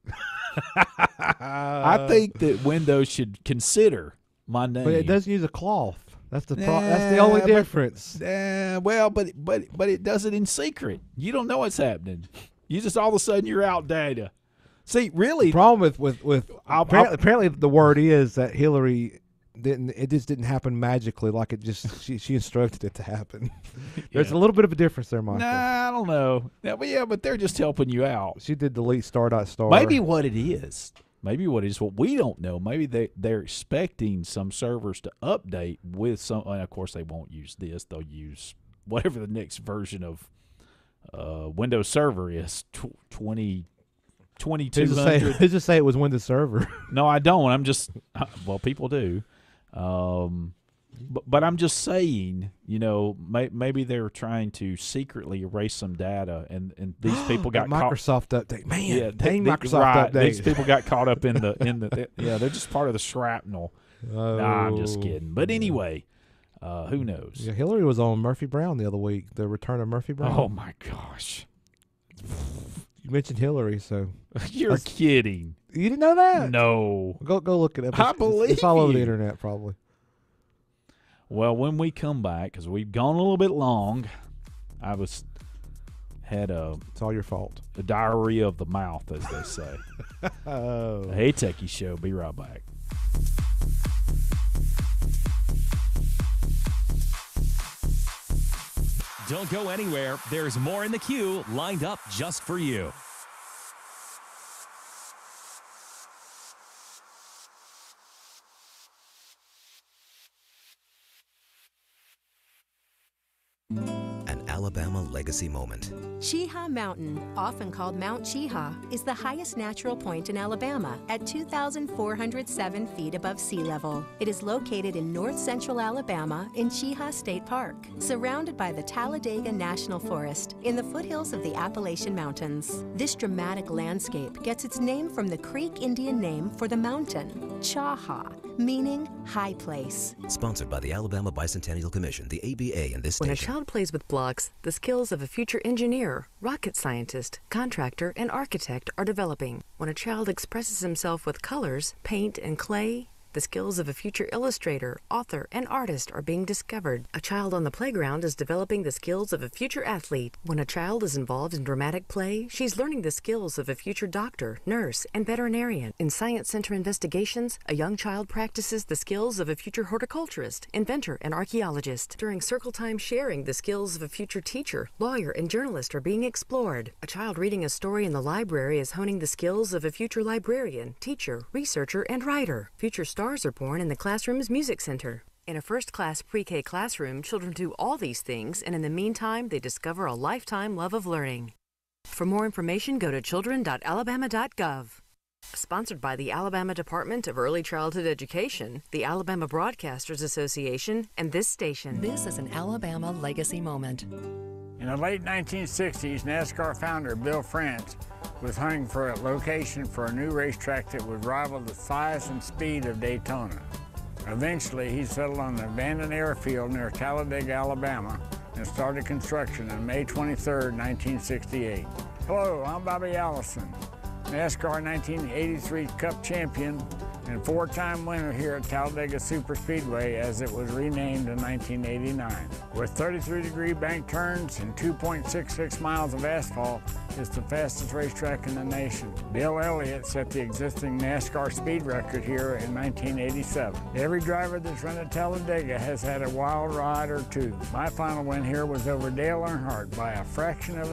C: I think that Windows should consider my name.
D: But it doesn't use a cloth. That's the only difference.
C: But it does it in secret. You don't know what's happening. You just all of a sudden you're out data. See, really,
D: the problem with apparently the word is that Hillary just didn't happen magically like it just she instructed it to happen. There's a little bit of a difference there, Michael.
C: Nah, I don't know. But they're just helping you out.
D: She did delete star.
C: Maybe what it is, what we don't know. Maybe they're expecting some servers to update with some. And of course, they won't use this. They'll use whatever the next version of Windows Server is. 2200.
D: Who's to say it was Windows Server?
C: No, I don't. I'm just people do. But I'm just saying, maybe they're trying to secretly erase some data, and these people got
D: Microsoft update. Man,
C: yeah,
D: Microsoft update.
C: These people got caught up in the they're just part of the shrapnel.
D: Oh.
C: Nah, I'm just kidding. But anyway, who knows?
D: Yeah, Hillary was on Murphy Brown the other week. The return of Murphy Brown.
C: Oh my gosh!
D: You mentioned Hillary, so
C: you're kidding.
D: You didn't know that?
C: No.
D: Go look it up.
C: I believe
D: it's all over the internet, probably.
C: Well, when we come back, because we've gone a little bit long, it's
D: all your fault.
C: The diarrhea of the mouth, as they say.
D: Oh.
C: Hey, Techie Show. Be right back.
B: Don't go anywhere. There's more in the queue lined up just for you.
J: An Alabama legacy moment.
K: Cheaha Mountain, often called Mount Cheaha, is the highest natural point in Alabama at 2,407 feet above sea level. It is located in north-central Alabama in Cheaha State Park, surrounded by the Talladega National Forest in the foothills of the Appalachian Mountains. This dramatic landscape gets its name from the Creek Indian name for the mountain, Chaha, meaning high place.
J: Sponsored by the Alabama Bicentennial Commission, the ABA, and this
F: When
J: station.
F: a child plays with blocks, the skills of a future engineer, rocket scientist, contractor, and architect are developing. When a child expresses himself with colors, paint, and clay, the skills of a future illustrator, author, and artist are being discovered. A child on the playground is developing the skills of a future athlete. When a child is involved in dramatic play, she's learning the skills of a future doctor, nurse, and veterinarian. In Science Center investigations, a young child practices the skills of a future horticulturist, inventor, and archaeologist. During circle time sharing, the skills of a future teacher, lawyer, and journalist are being explored. A child reading a story in the library is honing the skills of a future librarian, teacher, researcher, and writer. Future stars are born in the classroom's music center. In a first-class pre-K classroom, children do all these things, and in the meantime, they discover a lifetime love of learning. For more information, go to children.alabama.gov. Sponsored by the Alabama Department of Early Childhood Education, the Alabama Broadcasters Association, and this station. This is an Alabama legacy moment.
L: In the late 1960s, NASCAR founder Bill France was hunting for a location for a new racetrack that would rival the size and speed of Daytona. Eventually, he settled on an abandoned airfield near Talladega, Alabama, and started construction on May 23, 1968. Hello, I'm Bobby Allison, NASCAR 1983 Cup champion and four-time winner here at Talladega Superspeedway as it was renamed in 1989. With 33-degree bank turns and 2.66 miles of asphalt, it's the fastest racetrack in the nation. Bill Elliott set the existing NASCAR speed record here in 1987. Every driver that's run at Talladega has had a wild ride or two. My final win here was over Dale Earnhardt by a fraction of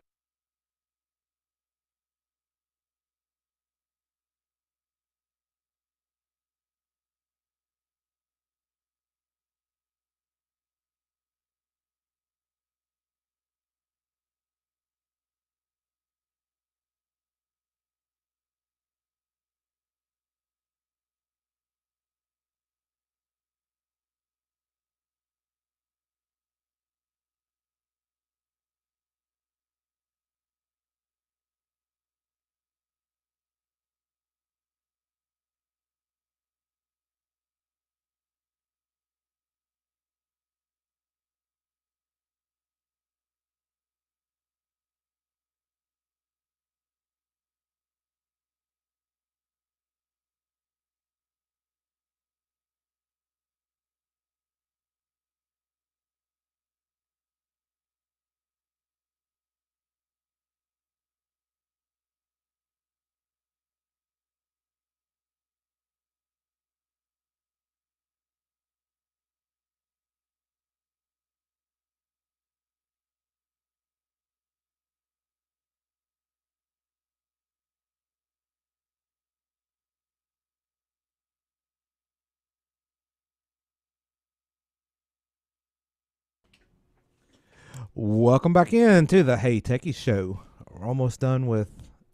D: Welcome back in to the Hey Techies Show. We're almost done with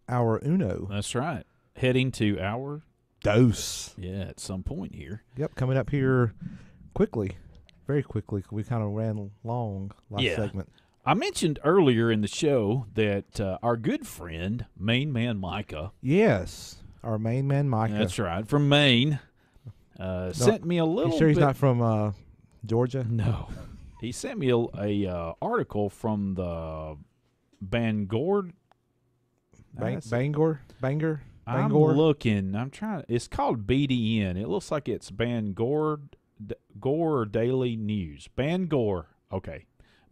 D: our Uno.
C: That's right. Heading to our
D: dose.
C: Yeah, at some point here.
D: Yep, coming up here quickly. Very quickly. We kind of ran long last segment.
C: I mentioned earlier in the show that our good friend, Main Man Micah.
D: Yes, our Main Man Micah.
C: That's right, from Maine. Sent me a little
D: You sure he's not from Georgia?
C: No. He sent me a article from the Bangor.
D: Bangor?
C: I'm looking. I'm trying. It's called BDN. It looks like it's Bangor Daily News. Bangor. Okay.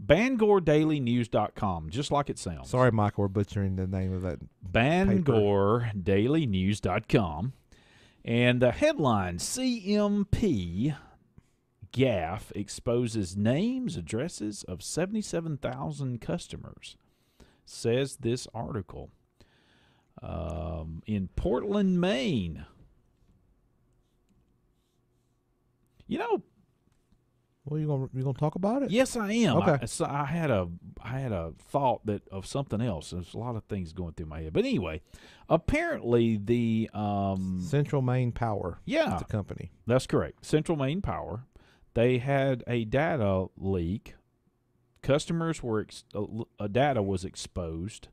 C: BangorDailyNews.com, just like it sounds.
D: Sorry, Mike, we're butchering the name of that
C: BangorDailyNews.com. And the headline, CMP gaffe exposes names, addresses of 77,000 customers, says this article. In Portland, Maine. You know,
D: well, you gonna talk about it?
C: Yes, I am.
D: Okay.
C: I had a thought that of something else. There's a lot of things going through my head, but anyway, apparently the
D: Central Maine Power.
C: Yeah,
D: is the company.
C: That's correct. Central Maine Power. They had a data leak. Customers were data was exposed.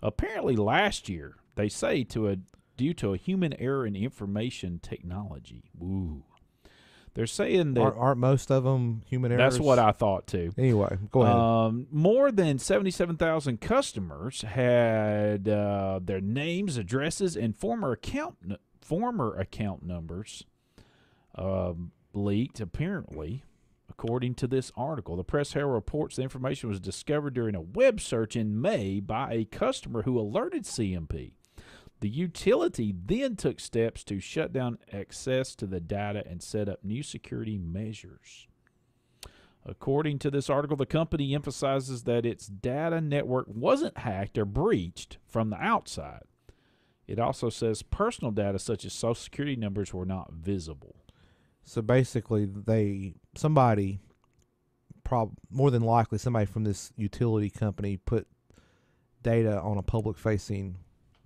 C: Apparently, last year they say due to a human error in information technology. Ooh. They're saying that
D: aren't most of them human errors?
C: That's what I thought too.
D: Anyway, go ahead.
C: More than 77,000 customers had their names, addresses, and former account numbers leaked. Apparently, according to this article, the Press Herald reports the information was discovered during a web search in May by a customer who alerted CMP. The utility then took steps to shut down access to the data and set up new security measures. According to this article, the company emphasizes that its data network wasn't hacked or breached from the outside. It also says personal data such as Social Security numbers were not visible.
D: So basically, more than likely somebody from this utility company put data on a public-facing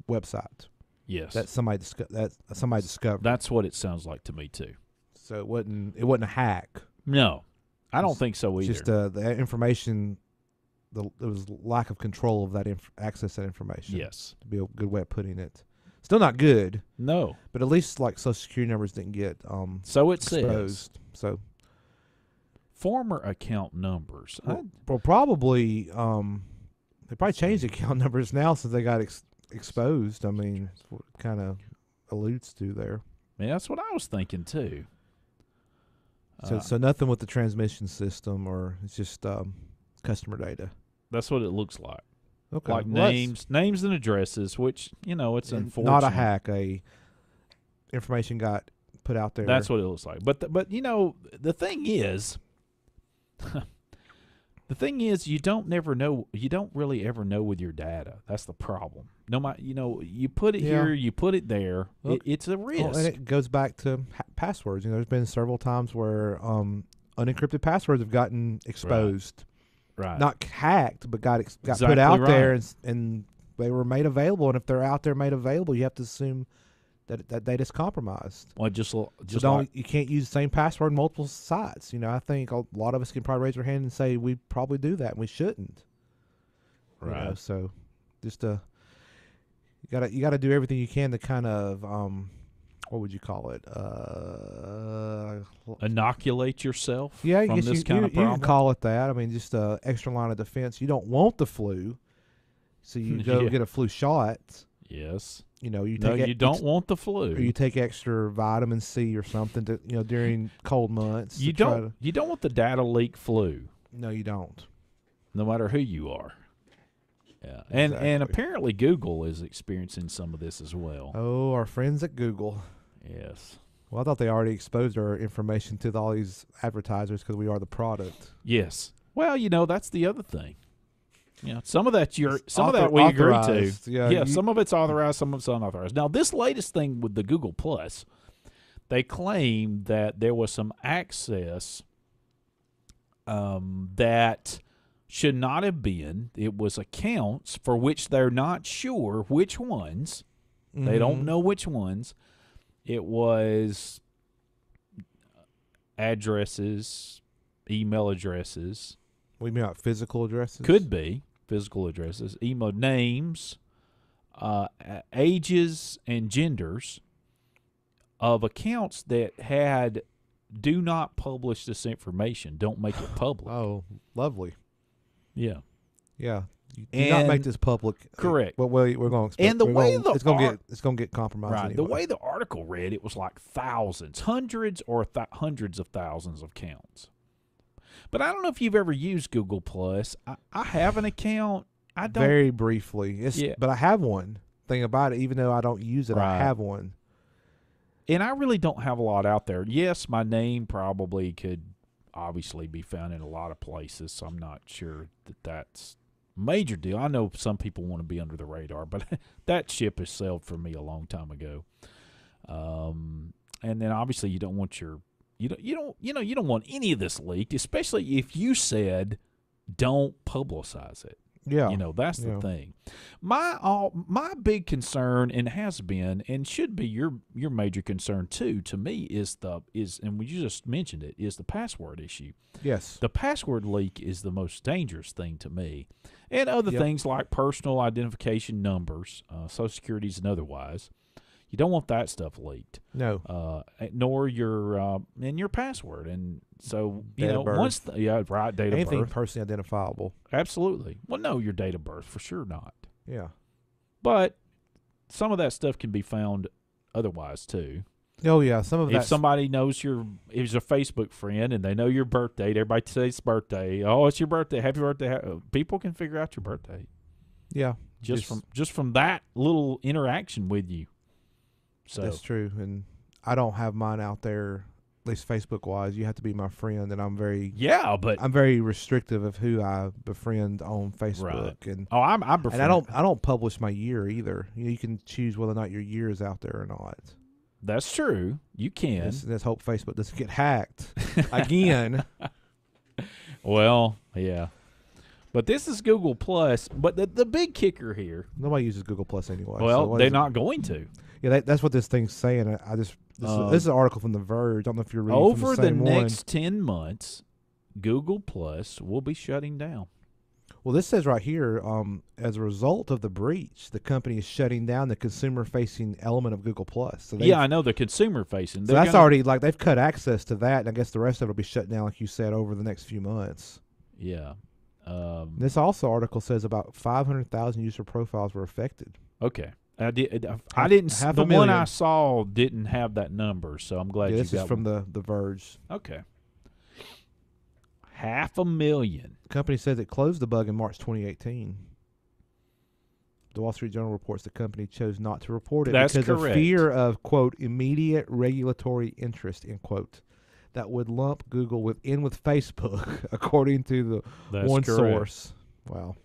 D: website.
C: Yes,
D: that somebody discovered.
C: That's what it sounds like to me too.
D: So it wasn't a hack.
C: No, I don't think so either.
D: Just the information. There was lack of control of that access to that information.
C: Yes,
D: to be a good way of putting it. Still not good.
C: No,
D: but at least like Social Security numbers didn't get
C: so it
D: exposed.
C: Says.
D: So
C: former account numbers.
D: Well, probably they probably changed account numbers now since they got exposed. I mean, that's what it kind of alludes to there.
C: Yeah, that's what I was thinking too.
D: So nothing with the transmission system, or it's just customer data.
C: That's what it looks like.
D: Okay,
C: like names and addresses, which it's unfortunate.
D: Not a hack. Information got put out there.
C: That's what it looks like. But the thing is. The thing is, you don't really ever know with your data. That's the problem. No matter, you put it here, you put it there.
D: Look,
C: it's a risk.
D: And it goes back to passwords. There's been several times where unencrypted passwords have gotten exposed.
C: Right.
D: Not hacked, but got
C: exactly
D: put out
C: right.
D: there, and they were made available. And if they're out there made available, you have to assume that data's compromised.
C: Well,
D: you can't use the same password on multiple sites. I think a lot of us can probably raise our hand and say we probably do that, and we shouldn't.
C: Right.
D: So just you gotta do everything you can to kind of what would you call it?
C: Inoculate yourself.
D: Yeah, I
C: from
D: guess
C: this kind of problem.
D: You can call it that. I mean, just an extra line of defense. You don't want the flu, so you go get a flu shot.
C: Yes.
D: You
C: don't want the flu.
D: Or you take extra vitamin C or something to during cold months.
C: You don't want the data leak flu.
D: No, you don't.
C: No matter who you are. Yeah. And apparently Google is experiencing some of this as well.
D: Oh, our friends at Google.
C: Yes.
D: Well, I thought they already exposed our information to all these advertisers because we are the product.
C: Yes. Well, that's the other thing. Some of that we agree to.
D: Yeah,
C: some of it's authorized, some of it's unauthorized. Now, this latest thing with the Google Plus, they claim that there was some access that should not have been. It was accounts for which they're not sure which ones. Mm-hmm. They don't know which ones. It was addresses, email addresses.
D: What do you mean about physical addresses?
C: Could be physical addresses, email names, ages, and genders of accounts that had do not publish this information. Don't make it public.
D: Oh, lovely.
C: Yeah.
D: Yeah. Do not make this public.
C: Correct.
D: Well, we're going to.
C: And the way
D: it's going to get compromised.
C: Right.
D: Anyway.
C: The way the article read, it was like thousands, hundreds or hundreds of thousands of accounts. But I don't know if you've ever used Google Plus. I have an account. I don't.
D: Very briefly. But I have one. Thing about it, even though I don't use it, I have one.
C: And I really don't have a lot out there. Yes, my name probably could obviously be found in a lot of places, so I'm not sure that that's a major deal. I know some people want to be under the radar, but that ship has sailed for me a long time ago. And then obviously you don't want you don't want any of this leaked, especially if you said don't publicize it.
D: Yeah.
C: That's the thing. My big concern, and has been and should be your major concern too, to me, is and we just mentioned it, is the password issue.
D: Yes.
C: The password leak is the most dangerous thing to me. And other things like personal identification numbers, Social Securities and otherwise. You don't want that stuff leaked.
D: No.
C: Nor your password. And so,
D: date of birth.
C: Date of birth.
D: Anything personally identifiable.
C: Absolutely. Well, no, your date of birth, for sure not.
D: Yeah.
C: But some of that stuff can be found otherwise, too.
D: Oh, yeah. Some of that.
C: If somebody knows is a Facebook friend and they know your birth date, everybody says birthday. Oh, it's your birthday. Happy birthday. People can figure out your birthday.
D: Yeah.
C: Just from that little interaction with you. So
D: that's true. And I don't have mine out there, at least Facebook-wise. You have to be my friend, and I'm very restrictive of who I befriend on Facebook.
C: Right.
D: And
C: I befriend.
D: And I don't publish my year either. You can choose whether or not your year is out there or not.
C: That's true. You can.
D: Let's hope Facebook doesn't get hacked again.
C: Well, yeah. But this is Google Plus. But the big kicker here.
D: Nobody uses Google Plus anyway.
C: Well, they're not going to.
D: Yeah, that's what this thing's saying. This is an article from The Verge. I don't know if you're reading
C: over
D: from the same
C: next 10 months, Google Plus will be shutting down.
D: Well, this says right here, as a result of the breach, the company is shutting down the consumer-facing element of Google Plus. So
C: I know the consumer-facing.
D: So that's already they've cut access to that, and I guess the rest of it will be shut down, like you said, over the next few months.
C: Yeah.
D: This also article says about 500,000 user profiles were affected.
C: Okay. I didn't. The one I saw didn't have that number, so I'm glad you got
D: this is from the Verge.
C: Okay. 500,000.
D: The company says it closed the bug in March 2018. The Wall Street Journal reports the company chose not to report it because of fear of, quote, immediate regulatory interest, end quote, that would lump Google with Facebook, according to the one source. Wow.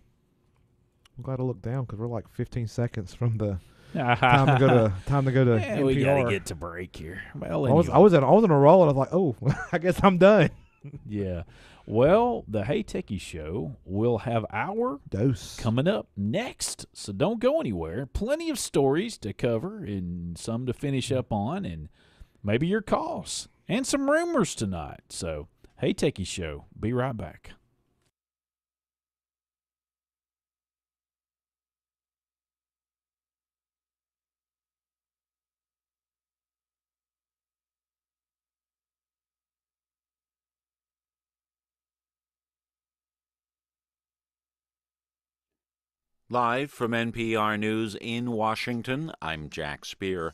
D: I'm glad I looked down because we're like 15 seconds from the time to go to NPR.
C: We gotta get to break here. Well,
D: anyway. I was on a roll and I was like, oh, I guess I'm done.
C: Yeah. Well, the Hey Techie Show will have our
D: dose
C: coming up next, so don't go anywhere. Plenty of stories to cover and some to finish up on, and maybe your calls and some rumors tonight. So, Hey Techie Show, be right back.
M: Live from NPR News in Washington, I'm Jack Speer.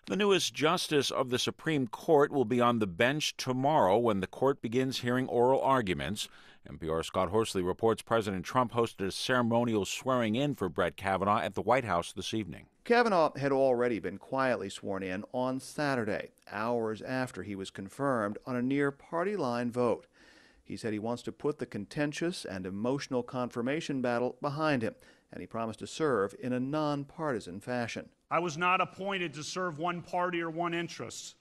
M: The newest justice of the Supreme Court will be on the bench tomorrow when the court begins hearing oral arguments. NPR's Scott Horsley reports President Trump hosted a ceremonial swearing-in for Brett Kavanaugh at the White House this evening.
N: Kavanaugh had already been quietly sworn in on Saturday, hours after he was confirmed on a near-party line vote. He said he wants to put the contentious and emotional confirmation battle behind him, and he promised to serve in a nonpartisan fashion.
O: I was not appointed to serve one party or one interest,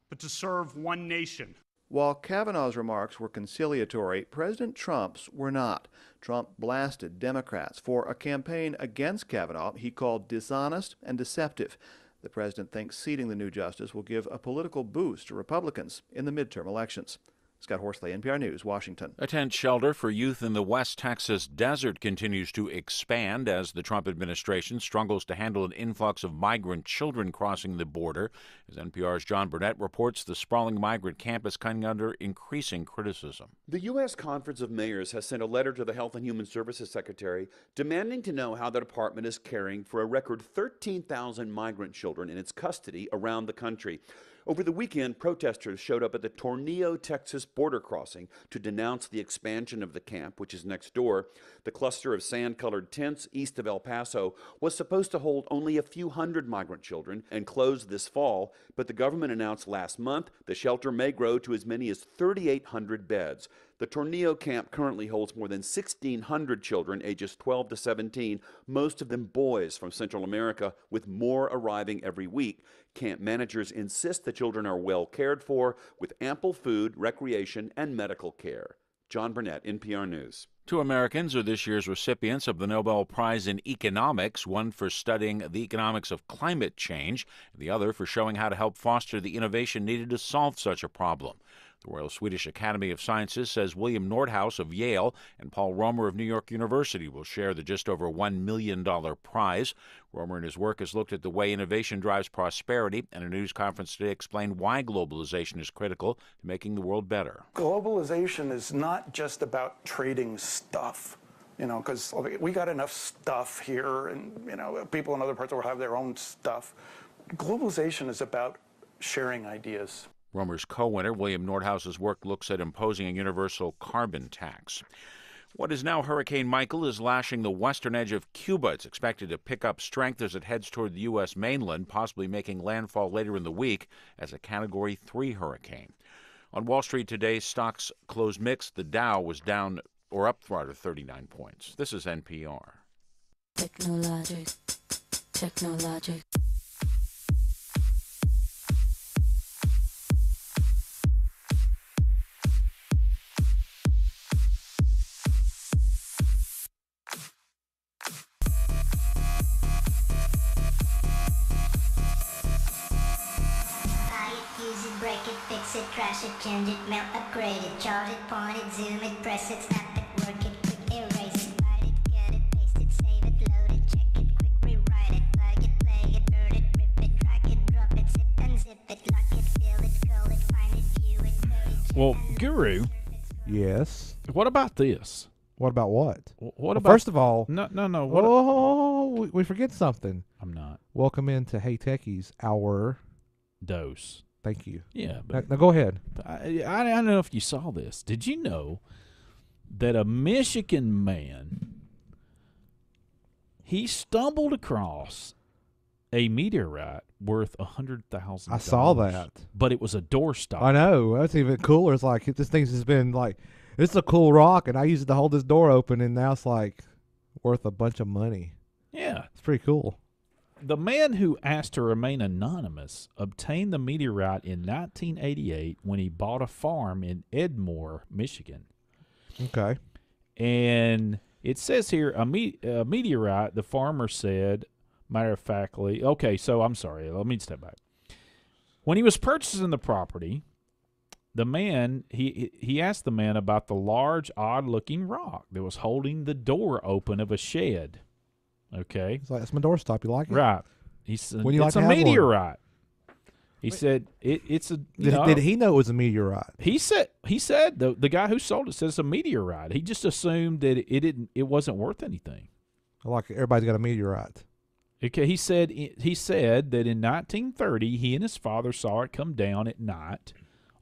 O: but to serve one nation.
N: While Kavanaugh's remarks were conciliatory, President Trump's were not. Trump blasted Democrats for a campaign against Kavanaugh he called dishonest and deceptive. The president thinks seating the new justice will give a political boost to Republicans in the midterm elections. Scott Horsley, NPR News, Washington.
M: A tent shelter for youth in the West Texas desert continues to expand as the Trump administration struggles to handle an influx of migrant children crossing the border. As NPR's John Burnett reports, the sprawling migrant camp is coming under increasing criticism.
P: The U.S. Conference of Mayors has sent a letter to the Health and Human Services Secretary demanding to know how the department is caring for a record 13,000 migrant children in its custody around the country. Over the weekend, protesters showed up at the Tornillo, Texas border crossing to denounce the expansion of the camp, which is next door. The cluster of sand-colored tents east of El Paso was supposed to hold only a few hundred migrant children and close this fall, but the government announced last month the shelter may grow to as many as 3,800 beds. The Tornillo camp currently holds more than 1,600 children ages 12 to 17, most of them boys from Central America, with more arriving every week. Camp managers insist the children are well cared for, with ample food, recreation, and medical care. John Burnett, NPR News.
M: 2 Americans are this year's recipients of the Nobel Prize in Economics, one for studying the economics of climate change, and the other for showing how to help foster the innovation needed to solve such a problem. The Royal Swedish Academy of Sciences says William Nordhaus of Yale and Paul Romer of New York University will share the just over $1 million prize. Romer and his work has looked at the way innovation drives prosperity, and a news conference today explained why globalization is critical to making the world better.
Q: Globalization is not just about trading stuff, because we got enough stuff here, and, people in other parts of the world have their own stuff. Globalization is about sharing ideas.
M: Romer's co-winner, William Nordhaus's work looks at imposing a universal carbon tax. What is now Hurricane Michael is lashing the western edge of Cuba. It's expected to pick up strength as it heads toward the U.S. mainland, possibly making landfall later in the week as a Category 3 hurricane. On Wall Street today, stocks closed mixed. The Dow was down or up rather 39 points. This is NPR.
A: Technologic.
R: Crash it, change it, melt, upgrade it, chart it, point it, zoom it, press it, snap it, work it, quick erase it, write it, cut it, paste it, save it, load it, check it, quick rewrite it, plug it, play it, burn it, rip it, drag it, drop it, zip and zip it, lock it, fill it, call it, find it, view it, code it.
C: Well, Guru.
D: Yes.
C: What about this?
D: What about what?
C: What about?
D: First of all,
C: no.
D: We forget something.
C: I'm not.
D: Welcome into Hey Techies, our
C: dose.
D: Thank you.
C: Yeah.
D: Now go ahead.
C: I don't know if you saw this. Did you know that a Michigan man, he stumbled across a meteorite worth $100,000?
D: I saw that.
C: But it was a doorstop.
D: I know. That's even cooler. It's like this thing's just been like, it's a cool rock, and I used it to hold this door open, and now it's like worth a bunch of money.
C: Yeah.
D: It's pretty cool.
C: The man who asked to remain anonymous obtained the meteorite in 1988 when he bought a farm in Edmore, Michigan.
D: Okay.
C: And it says here, a meteorite, the farmer said, matter of factly, okay, so I'm sorry, let me step back. When he was purchasing the property, the man, he asked the man about the large, odd-looking rock that was holding the door open of a shed. Okay.
D: It's like, that's my doorstop. You like it?
C: Right. He said,
D: when you
C: it's
D: like
C: a meteorite.
D: He
C: said, it's a...
D: Did he know it was a meteorite?
C: He said the guy who sold it says it's a meteorite. He just assumed that it wasn't worth anything.
D: Like everybody's got a meteorite.
C: Okay. He said that in 1930, he and his father saw it come down at night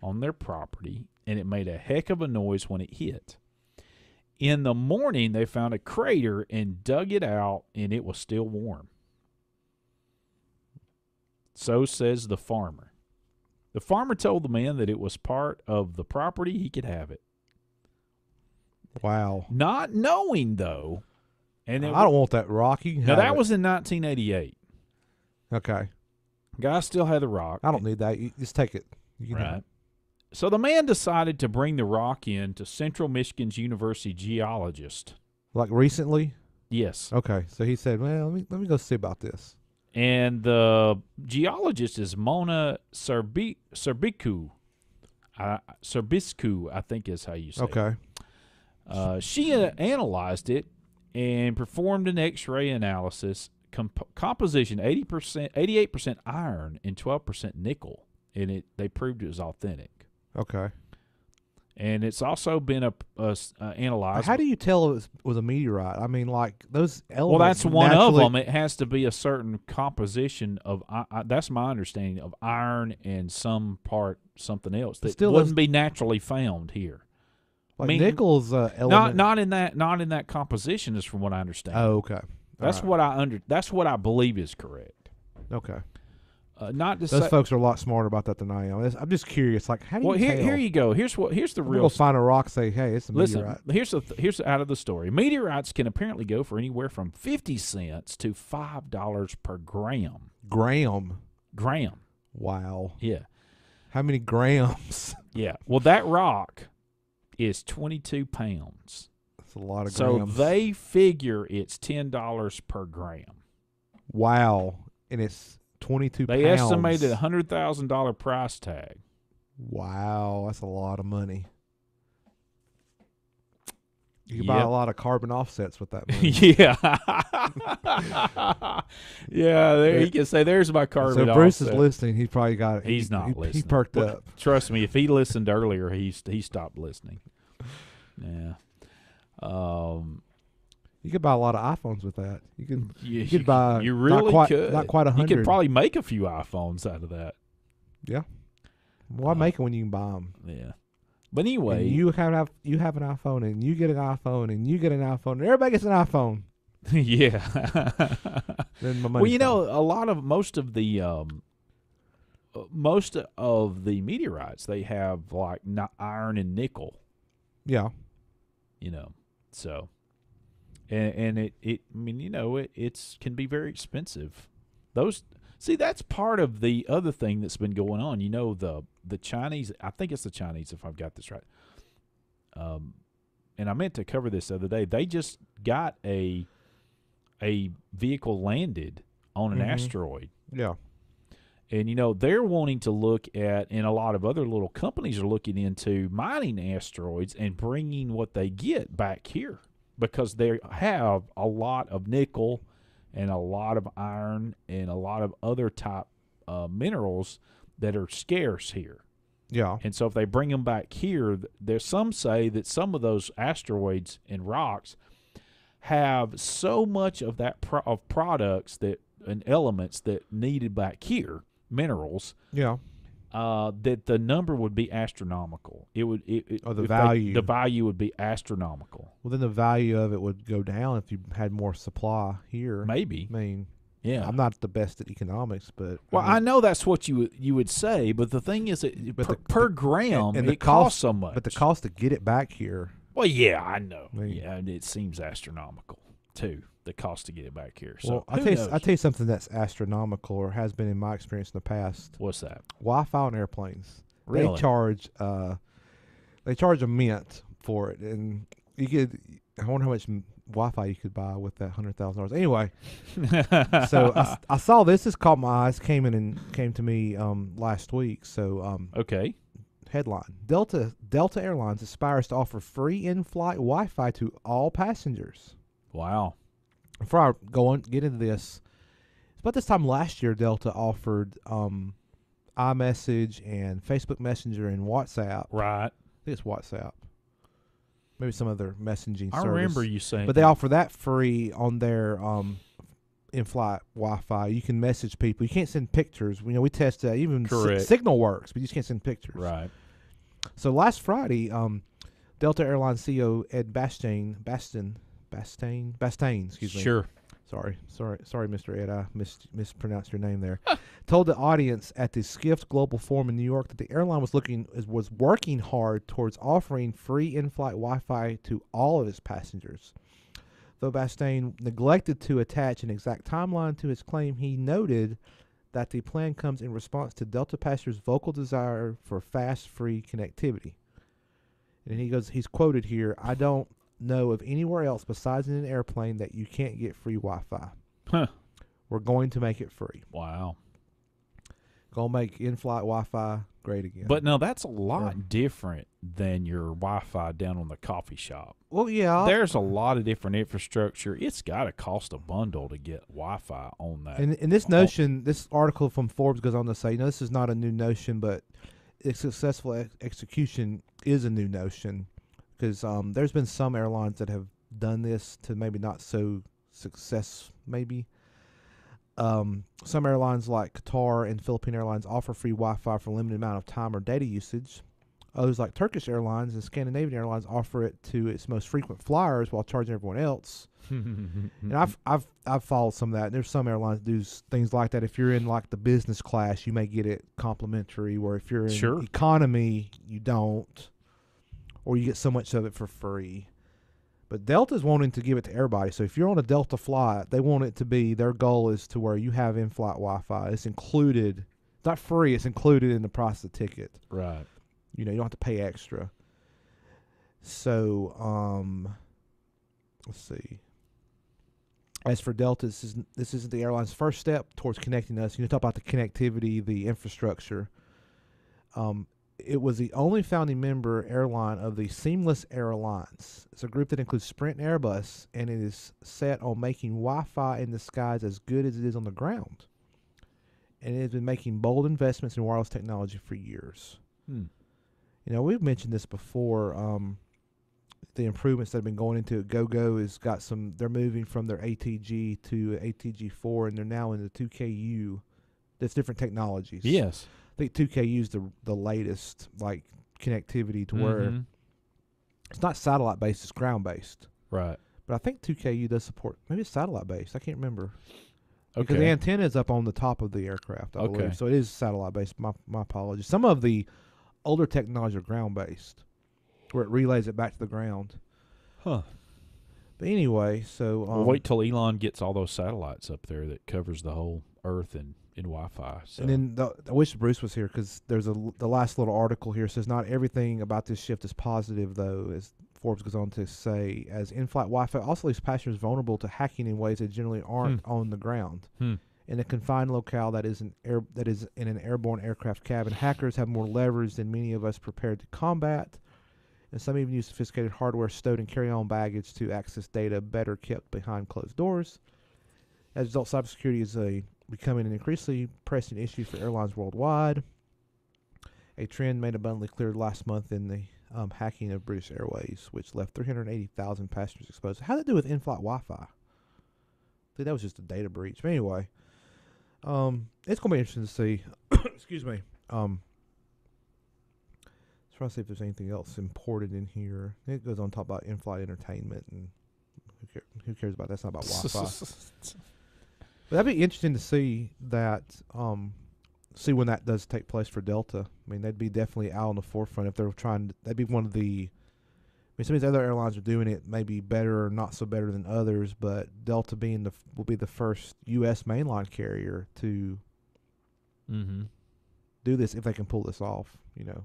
C: on their property, and it made a heck of a noise when it hit. In the morning, they found a crater and dug it out, and it was still warm. So says the farmer. The farmer told the man that it was part of the property, he could have it.
D: Wow.
C: Not knowing, though. And
D: I don't want that rock. You can have
C: that
D: it.
C: was in 1988.
D: Okay.
C: Guy still had the rock.
D: I don't need that. You just take it. You can
C: right. So the man decided to bring the rock in to Central Michigan's University geologist.
D: Like recently?
C: Yes.
D: Okay. So he said, well, let me go see about this.
C: And the geologist is Mona Serbiscu, I think is how you say
D: it.
C: Okay. She analyzed it and performed an X-ray analysis. Composition 88% iron and 12% nickel, and they proved it was authentic.
D: Okay.
C: And it's also been analyzed.
D: How do you tell it was a meteorite? I mean, like those elements.
C: Well, that's one of them. It has to be a certain composition of. That's my understanding of iron and something else that wouldn't be naturally found here.
D: Like nickel's element.
C: Not in that composition, is from what I understand.
D: Oh, okay.
C: That's what That's what I believe is correct.
D: Okay.
C: Not to
D: those folks are a lot smarter about that than I am. I'm just curious. Like, how do you tell?
C: Here you go. Here's the real.
D: We'll find a rock. Say, hey, it's a meteorite.
C: Listen, here's out of the story. Meteorites can apparently go for anywhere from 50 cents to $5 per gram.
D: Gram. Wow.
C: Yeah.
D: How many grams?
C: Yeah. Well, that rock is 22 pounds.
D: That's a lot of grams.
C: So they figure it's $10 per gram.
D: Wow. And it's 22 pounds.
C: They estimated a $100,000 price tag.
D: Wow, that's a lot of money. You can buy a lot of carbon offsets with that money.
C: Yeah. There you can say, there's my carbon offset.
D: So Bruce is listening. He probably got it.
C: He's not listening.
D: He perked up.
C: Trust me, if he listened earlier, he stopped listening. Yeah.
D: You could buy a lot of iPhones with that. You could buy.
C: You really could.
D: Not quite 100.
C: You could probably make a few iPhones out of that.
D: Yeah. Why make them when you can buy them?
C: Yeah. But anyway,
D: and you have an iPhone, and you get an iPhone, and you get an iPhone, and everybody gets an iPhone.
C: Yeah.
D: Then my
C: well, most of the meteorites, they have like iron and nickel.
D: Yeah.
C: So. And it can be very expensive. That's part of the other thing that's been going on. The Chinese, I think it's the Chinese, if I've got this right. And I meant to cover this the other day. They just got a vehicle landed on an asteroid.
D: Yeah.
C: And, they're wanting to look at, and a lot of other little companies are looking into mining asteroids and bringing what they get back here, because they have a lot of nickel and a lot of iron and a lot of other type minerals that are scarce here.
D: Yeah.
C: And so if they bring them back here, there's some say that some of those asteroids and rocks have so much of that of products and elements that needed back here, minerals.
D: Yeah.
C: That the number would be astronomical. The value would be astronomical.
D: Well, then the value of it would go down if you had more supply here.
C: Maybe.
D: I mean,
C: yeah.
D: I'm not the best at economics, but
C: I know that's what you would say, but the thing is, per gram, it costs so much.
D: But the cost to get it back here.
C: Well, yeah, I know. And it seems astronomical too. The cost to get it back here. So
D: I'll tell you something that's astronomical, or has been in my experience in the past.
C: What's that?
D: Wi-Fi on airplanes.
C: Really?
D: They charge a mint for it, and you could. I wonder how much Wi-Fi you could buy with that $100,000. Anyway, so I saw this. This caught my eyes. Came to me last week. So
C: okay.
D: Headline: Delta Airlines aspires to offer free in-flight Wi-Fi to all passengers.
C: Wow.
D: Before I get into this, it's about this time last year Delta offered iMessage and Facebook Messenger and WhatsApp.
C: Right.
D: I think it's WhatsApp. Maybe some other messaging service.
C: I remember you saying
D: but they offer that free on their in-flight Wi-Fi. You can message people. You can't send pictures. We test that. Even Signal works, but you just can't send pictures.
C: Right.
D: So last Friday, Delta Airlines CEO Ed Bastian, excuse me.
C: Sure.
D: Sorry, Mr. Ed. I mispronounced your name there. Told the audience at the Skift Global Forum in New York that the airline was working hard towards offering free in-flight Wi-Fi to all of its passengers. Though Bastian neglected to attach an exact timeline to his claim, he noted that the plan comes in response to Delta passengers' vocal desire for fast, free connectivity. And he's quoted here, "I don't know of anywhere else besides in an airplane that you can't get free Wi-Fi.
C: Huh.
D: We're going to make it free."
C: Wow.
D: Gonna make in-flight Wi-Fi great again.
C: But now that's a lot different than your Wi-Fi down on the coffee shop.
D: Well, yeah.
C: There's a lot of different infrastructure. It's got to cost a bundle to get Wi-Fi on that.
D: And this notion, this article from Forbes goes on to say, this is not a new notion, but successful execution is a new notion, because there's been some airlines that have done this to maybe not so success maybe. Some airlines like Qatar and Philippine Airlines offer free Wi-Fi for a limited amount of time or data usage. Others like Turkish Airlines and Scandinavian Airlines offer it to its most frequent flyers while charging everyone else. And I've followed some of that. And there's some airlines that do things like that. If you're in like the business class, you may get it complimentary, where if you're in economy, you don't, or you get so much of it for free. But Delta's wanting to give it to everybody. So if you're on a Delta flight, they want it to be, their goal is to where you have in-flight Wi-Fi. It's included. It's not free. It's included in the price of the ticket.
C: Right.
D: You know, you don't have to pay extra. So, let's see. As for Delta, this isn't the airline's first step towards connecting us. You talk about the connectivity, the infrastructure. It was the only founding member airline of the Seamless Airlines. It's a group that includes Sprint and Airbus, and it is set on making Wi-Fi in the skies as good as it is on the ground. And it has been making bold investments in wireless technology for years. You know, we've mentioned this before. The improvements that have been going into it. GoGo has got some. They're moving from their ATG to ATG4, and they're now in the 2KU. That's different technologies.
C: Yes,
D: I think 2KU is the latest like connectivity to where it's not satellite based; it's ground based.
C: Right.
D: But I think 2KU does support. Maybe it's satellite based. I can't remember.
C: Okay.
D: Because the antenna is up on the top of the aircraft. I believe. So it is satellite based. My apologies. Some of the older technology are ground based, where it relays it back to the ground.
C: Huh.
D: But anyway, so
C: we'll wait till Elon gets all those satellites up there that covers the whole Earth in Wi-Fi. So.
D: And then I wish Bruce was here, because there's the last little article here says not everything about this shift is positive, though, as Forbes goes on to say, as in-flight Wi-Fi also leaves passengers vulnerable to hacking in ways that generally aren't on the ground. In a confined locale that is in an airborne aircraft cabin, hackers have more leverage than many of us prepared to combat, and some even use sophisticated hardware stowed in carry-on baggage to access data better kept behind closed doors. As a result, cybersecurity is becoming an increasingly pressing issue for airlines worldwide, a trend made abundantly clear last month in the hacking of British Airways, which left 380,000 passengers exposed. How did that do with in-flight Wi-Fi? I think that was just a data breach. But anyway, it's going to be interesting to see. Excuse me. Let's try to see if there's anything else imported in here. It goes on to talk about in-flight entertainment, and who cares about that? That's not about Wi-Fi. But that'd be interesting to see that. See when that does take place for Delta. I mean, they'd be definitely out on the forefront if they were trying to. That'd be one of the. I mean, some of these other airlines are doing it maybe better or not so better than others, but Delta will be the first U.S. mainline carrier to do this if they can pull this off. You know.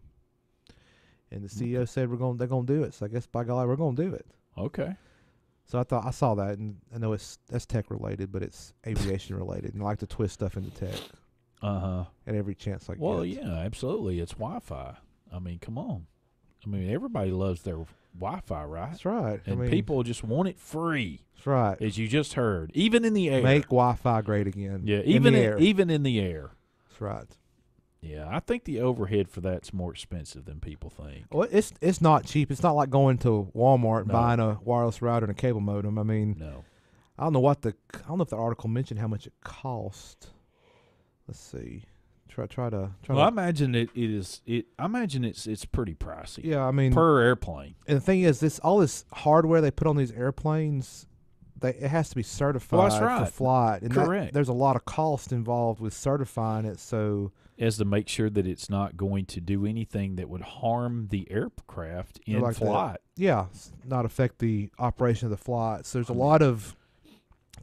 D: And the CEO said they're gonna do it. So I guess by golly, we're gonna do it.
C: Okay.
D: So I saw that, and I know that's tech related, but it's aviation related, and I like to twist stuff into tech. At every chance I get.
C: Well, yeah, absolutely. It's Wi-Fi. I mean, come on. I mean, everybody loves their Wi-Fi, right?
D: That's right.
C: And people just want it free.
D: That's right.
C: As you just heard, even in the air.
D: Make Wi-Fi great again.
C: Yeah, even in the air.
D: That's right.
C: Yeah, I think the overhead for that's more expensive than people think.
D: Well, it's not cheap. It's not like going to Walmart and buying a wireless router and a cable modem. I mean, I don't know if the article mentioned how much it cost. Let's see. Try to.
C: I imagine I imagine it's pretty pricey.
D: Yeah, I mean,
C: per airplane.
D: And the thing is, all this hardware they put on these airplanes, it has to be certified for flight. And
C: correct.
D: There's a lot of cost involved with certifying it. So
C: as to make sure that it's not going to do anything that would harm the aircraft in flight.
D: Yeah, not affect the operation of the flight. So there's a lot of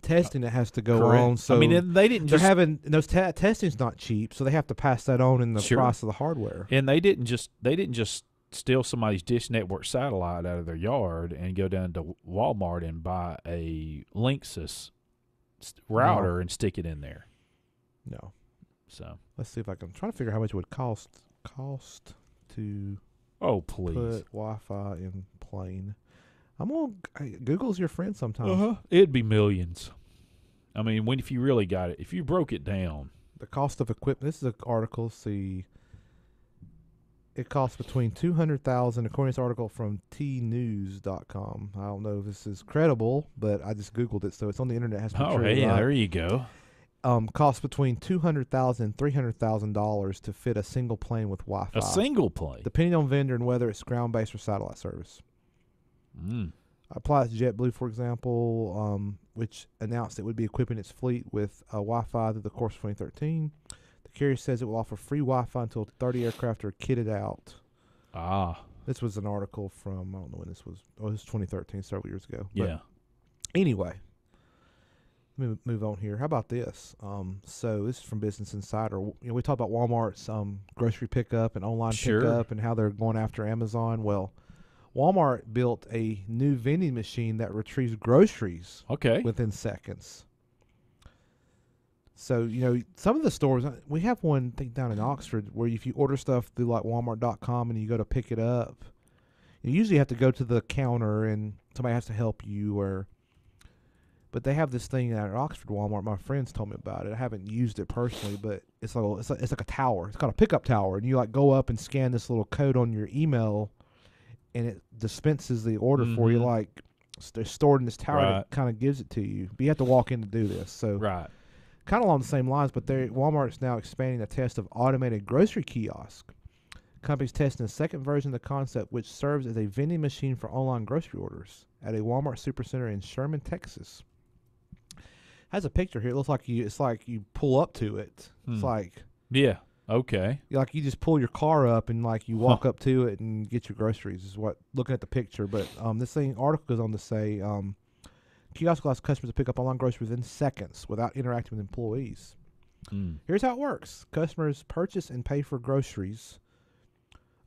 D: testing that has to go on. So
C: I mean, they didn't.
D: They're having those testing's not cheap, so they have to pass that on in the price of the hardware.
C: And they didn't just steal somebody's Dish Network satellite out of their yard and go down to Walmart and buy a Linksys router and stick it in there.
D: No.
C: So
D: let's see if I can try to figure out how much it would cost to put Wi-Fi in plane. Google's your friend sometimes.
C: It'd be millions. I mean, if you really got it, if you broke it down.
D: The cost of equipment. This is an article. See, it costs between $200,000, according to this article from tnews.com. I don't know if this is credible, but I just Googled it, so it's on the internet. It has to be true,
C: hey,
D: right?
C: there you go.
D: Costs between $200,000 and $300,000 to fit a single plane with Wi-Fi.
C: A single plane?
D: Depending on vendor and whether it's ground-based or satellite service. Applies to JetBlue, for example, which announced it would be equipping its fleet with Wi-Fi through the course of 2013. The carrier says it will offer free Wi-Fi until 30 aircraft are kitted out. This was an article from, I don't know when this was. Oh, it was 2013, several years ago.
C: Yeah.
D: But anyway, move on here. How about this? So this is from Business Insider. We talked about Walmart's grocery pickup and online pickup and how they're going after Amazon. Well, Walmart built a new vending machine that retrieves groceries within seconds. So, some of the stores, we have one thing down in Oxford where if you order stuff through like Walmart.com and you go to pick it up, you usually have to go to the counter and somebody has to help you. But they have this thing at Oxford Walmart. My friends told me about it. I haven't used it personally, but it's like a tower. It's called a pickup tower, and you like go up and scan this little code on your email, and it dispenses the order for you. Like they're stored in this tower that kind of gives it to you. But you have to walk in to do this. So kind of along the same lines, but Walmart is now expanding a test of automated grocery kiosk. Company's testing a second version of the concept, which serves as a vending machine for online grocery orders at a Walmart Supercenter in Sherman, Texas. Has a picture here. It looks like it's like you pull up to it. It's like like you just pull your car up and like you walk up to it and get your groceries. Is what looking at the picture. But this article goes on to say kiosk allows customers to pick up online groceries in seconds without interacting with employees. Here's how it works: customers purchase and pay for groceries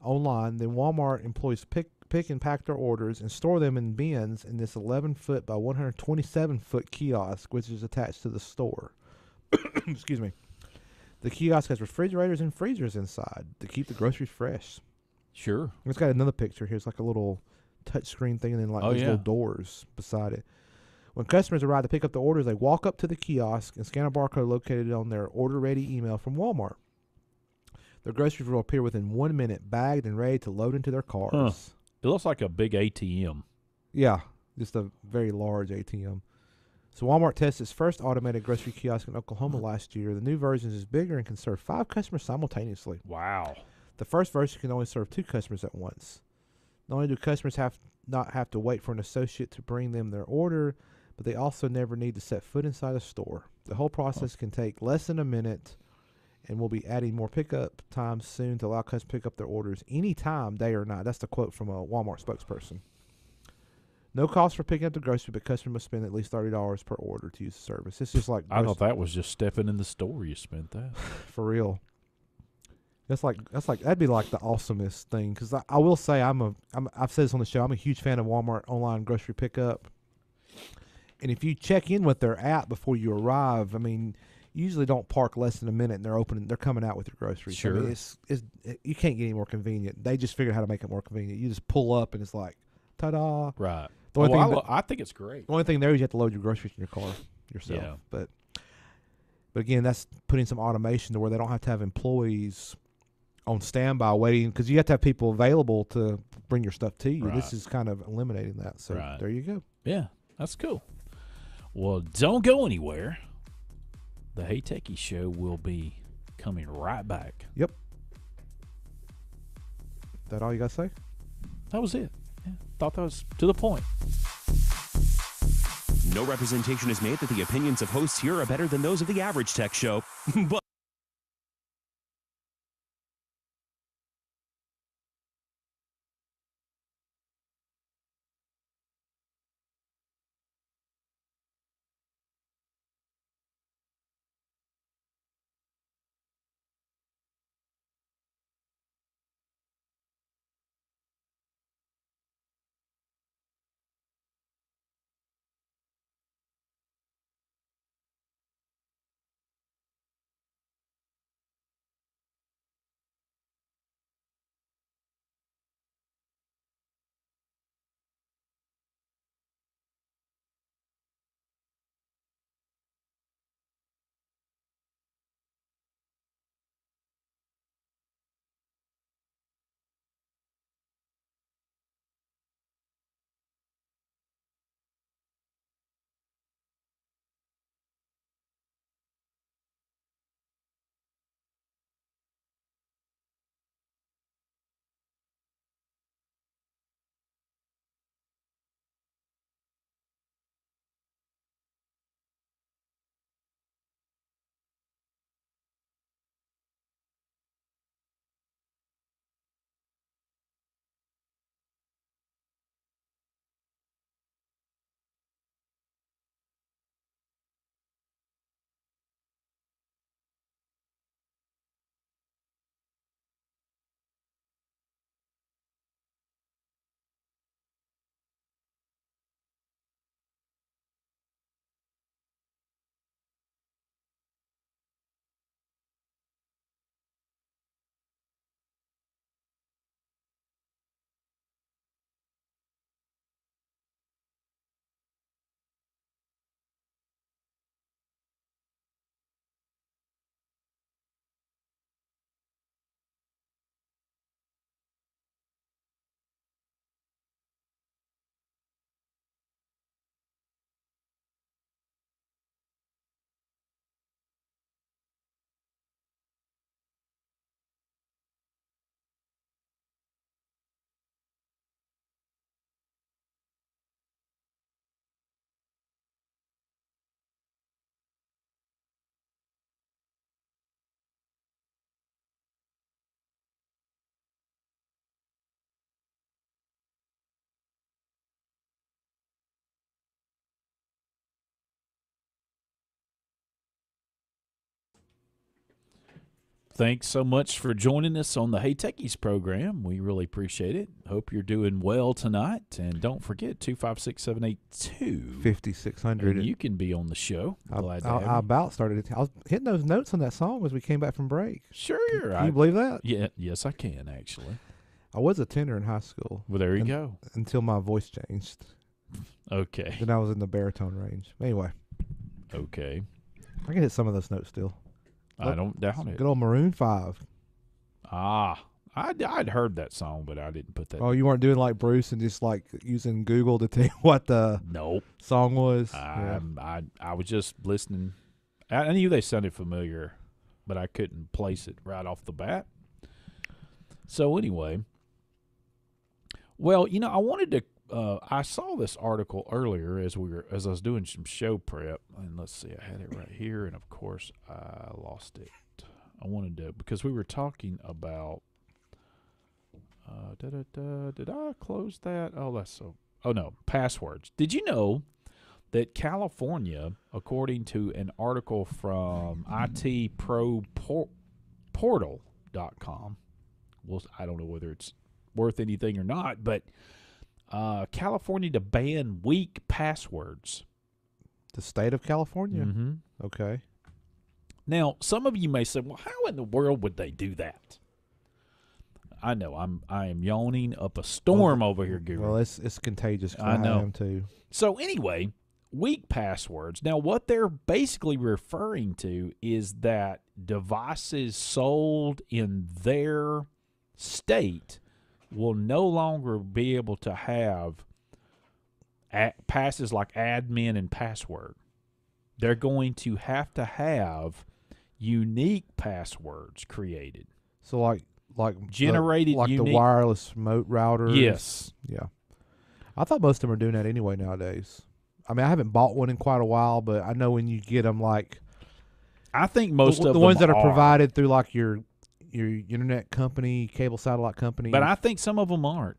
D: online. Then Walmart employees pick and pack their orders and store them in bins in this 11-foot by 127-foot kiosk, which is attached to the store. Excuse me. The kiosk has refrigerators and freezers inside to keep the groceries fresh.
C: Sure.
D: It's got another picture here. It's like a little touchscreen thing and then like these little doors beside it. When customers arrive to pick up the orders, they walk up to the kiosk and scan a barcode located on their order-ready email from Walmart. Their groceries will appear within 1 minute, bagged and ready to load into their cars.
C: It looks like a big ATM.
D: Yeah, just a very large ATM. So Walmart tested its first automated grocery kiosk in Oklahoma last year. The new version is bigger and can serve 5 customers simultaneously.
C: Wow.
D: The first version can only serve 2 customers at once. Not only do customers not have to wait for an associate to bring them their order, but they also never need to set foot inside a store. The whole process can take less than a minute, and we'll be adding more pickup times soon to allow customers to pick up their orders anytime, day or night. That's the quote from a Walmart spokesperson. No cost for picking up the grocery, but customers must spend at least $30 per order to use the service. It's just like
C: I thought that was just stepping in the store. You spent that
D: for real. That's like that'd be like the awesomest thing. Because I will say I've said this on the show. I'm a huge fan of Walmart online grocery pickup. And if you check in with their app before you arrive, I mean, you usually don't park less than a minute, and they're coming out with your groceries.
C: Sure.
D: I mean, you can't get any more convenient. They just figured out how to make it more convenient. You just pull up and it's like, ta-da!
C: Right.
D: I
C: think it's great.
D: The only thing there is you have to load your groceries in your car yourself. Yeah. But again, that's putting some automation to where they don't have to have employees on standby waiting, because you have to have people available to bring your stuff to you.
C: Right.
D: This is kind of eliminating that. So there you go.
C: Yeah, that's cool. Well, don't go anywhere. The Hey Techies Show will be coming right back.
D: Yep. That all you got to say?
C: That was it. Yeah, thought that was to the point.
B: No representation is made that the opinions of hosts here are better than those of the average tech show. But
C: thanks so much for joining us on the Hey Techies program. We really appreciate it. Hope you're doing well tonight. And don't forget, 256-782-5600. You can be on the show. Glad to have you.
D: I about started. I was hitting those notes on that song as we came back from break.
C: Sure.
D: Can you believe that?
C: Yeah. Yes, I can, actually.
D: I was a tenor in high school.
C: Well, there you go.
D: Until my voice changed.
C: Okay.
D: Then I was in the baritone range. Anyway.
C: Okay.
D: I can hit some of those notes still.
C: I don't doubt it.
D: Good old Maroon 5.
C: I'd heard that song, but I didn't put that.
D: Oh, you weren't doing like Bruce and just like using Google to tell you what the song was?
C: I was just listening. I knew they sounded familiar, but I couldn't place it right off the bat. So anyway, well, I wanted to. I saw this article earlier as I was doing some show prep, and let's see, I had it right here, and of course I lost it. I wanted to, because we were talking about. Did I close that? Oh no, passwords. Did you know that California, according to an article from itproportal.com, well, I don't know whether it's worth anything or not, but California to ban weak passwords.
D: The state of California?
C: Mm-hmm.
D: Okay.
C: Now, some of you may say, well, how in the world would they do that? I know, I am yawning up a storm over here, Guru.
D: Well, it's contagious.
C: I know.
D: I am too.
C: So anyway, weak passwords. Now, what they're basically referring to is that devices sold in their state will no longer be able to have passes like admin and password. They're going to have unique passwords created.
D: So like
C: generated
D: like
C: unique,
D: the wireless remote routers.
C: Yes.
D: Yeah. I thought most of them are doing that anyway nowadays. I mean, I haven't bought one in quite a while, but I know when you get them, like
C: I think most of
D: the
C: them
D: ones that are
C: are
D: provided through like your internet company, cable satellite company.
C: But I think some of them aren't.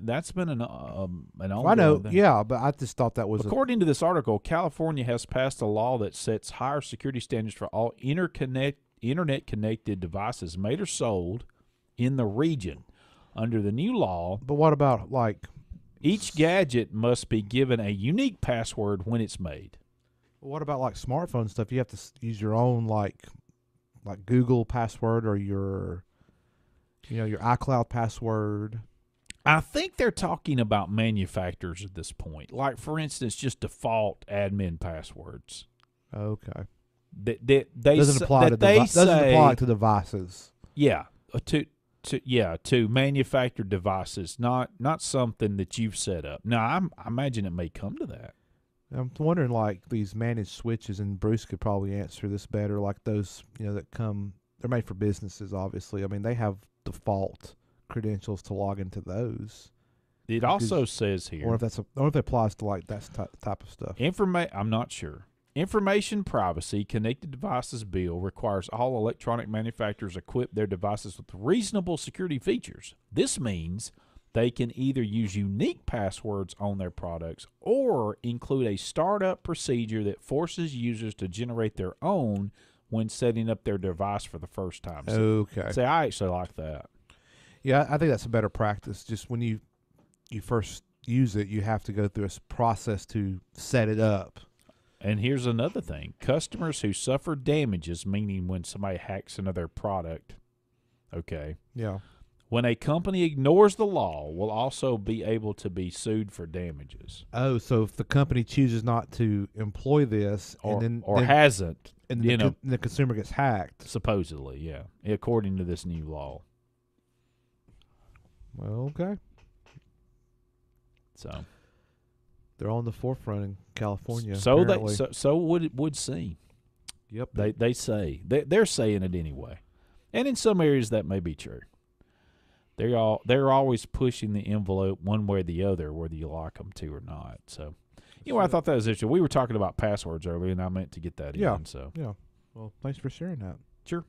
C: That's been an ongoing
D: I know,
C: thing.
D: yeah, but I just thought that was.
C: According to this article, California has passed a law that sets higher security standards for all internet-connected devices made or sold in the region. Under the new law,
D: but what about like
C: each gadget must be given a unique password when it's made.
D: What about like smartphone stuff? You have to use your own like Google password or your iCloud password.
C: I think they're talking about manufacturers at this point. Like, for instance, just default admin passwords.
D: Okay.
C: They
D: doesn't apply to devices.
C: Yeah, to manufactured devices, not something that you've set up. Now, I imagine it may come to that.
D: I'm wondering, like, these managed switches, and Bruce could probably answer this better, like those, that come, they're made for businesses, obviously. I mean, they have default credentials to log into those.
C: It also says here.
D: Or if it applies to, like, that type of stuff.
C: I'm not sure. Information Privacy Connected Devices Bill requires all electronic manufacturers equip their devices with reasonable security features. This means they can either use unique passwords on their products or include a startup procedure that forces users to generate their own when setting up their device for the first time.
D: Okay.
C: See, I actually like that.
D: Yeah, I think that's a better practice. Just when you first use it, you have to go through a process to set it up.
C: And here's another thing. Customers who suffer damages, meaning when somebody hacks into their product, okay.
D: Yeah.
C: When a company ignores the law, will also be able to be sued for damages.
D: Oh, so if the company chooses not to employ this,
C: and hasn't,
D: and the consumer gets hacked,
C: supposedly, yeah, according to this new law.
D: Well, okay.
C: So
D: they're on the forefront in California.
C: So would seem.
D: Yep.
C: They say they're saying it anyway, and in some areas that may be true. They're always pushing the envelope one way or the other, whether you like them to or not. So, I thought that was interesting. We were talking about passwords earlier, and I meant to get that in. So,
D: yeah. Well, thanks for sharing that.
C: Sure.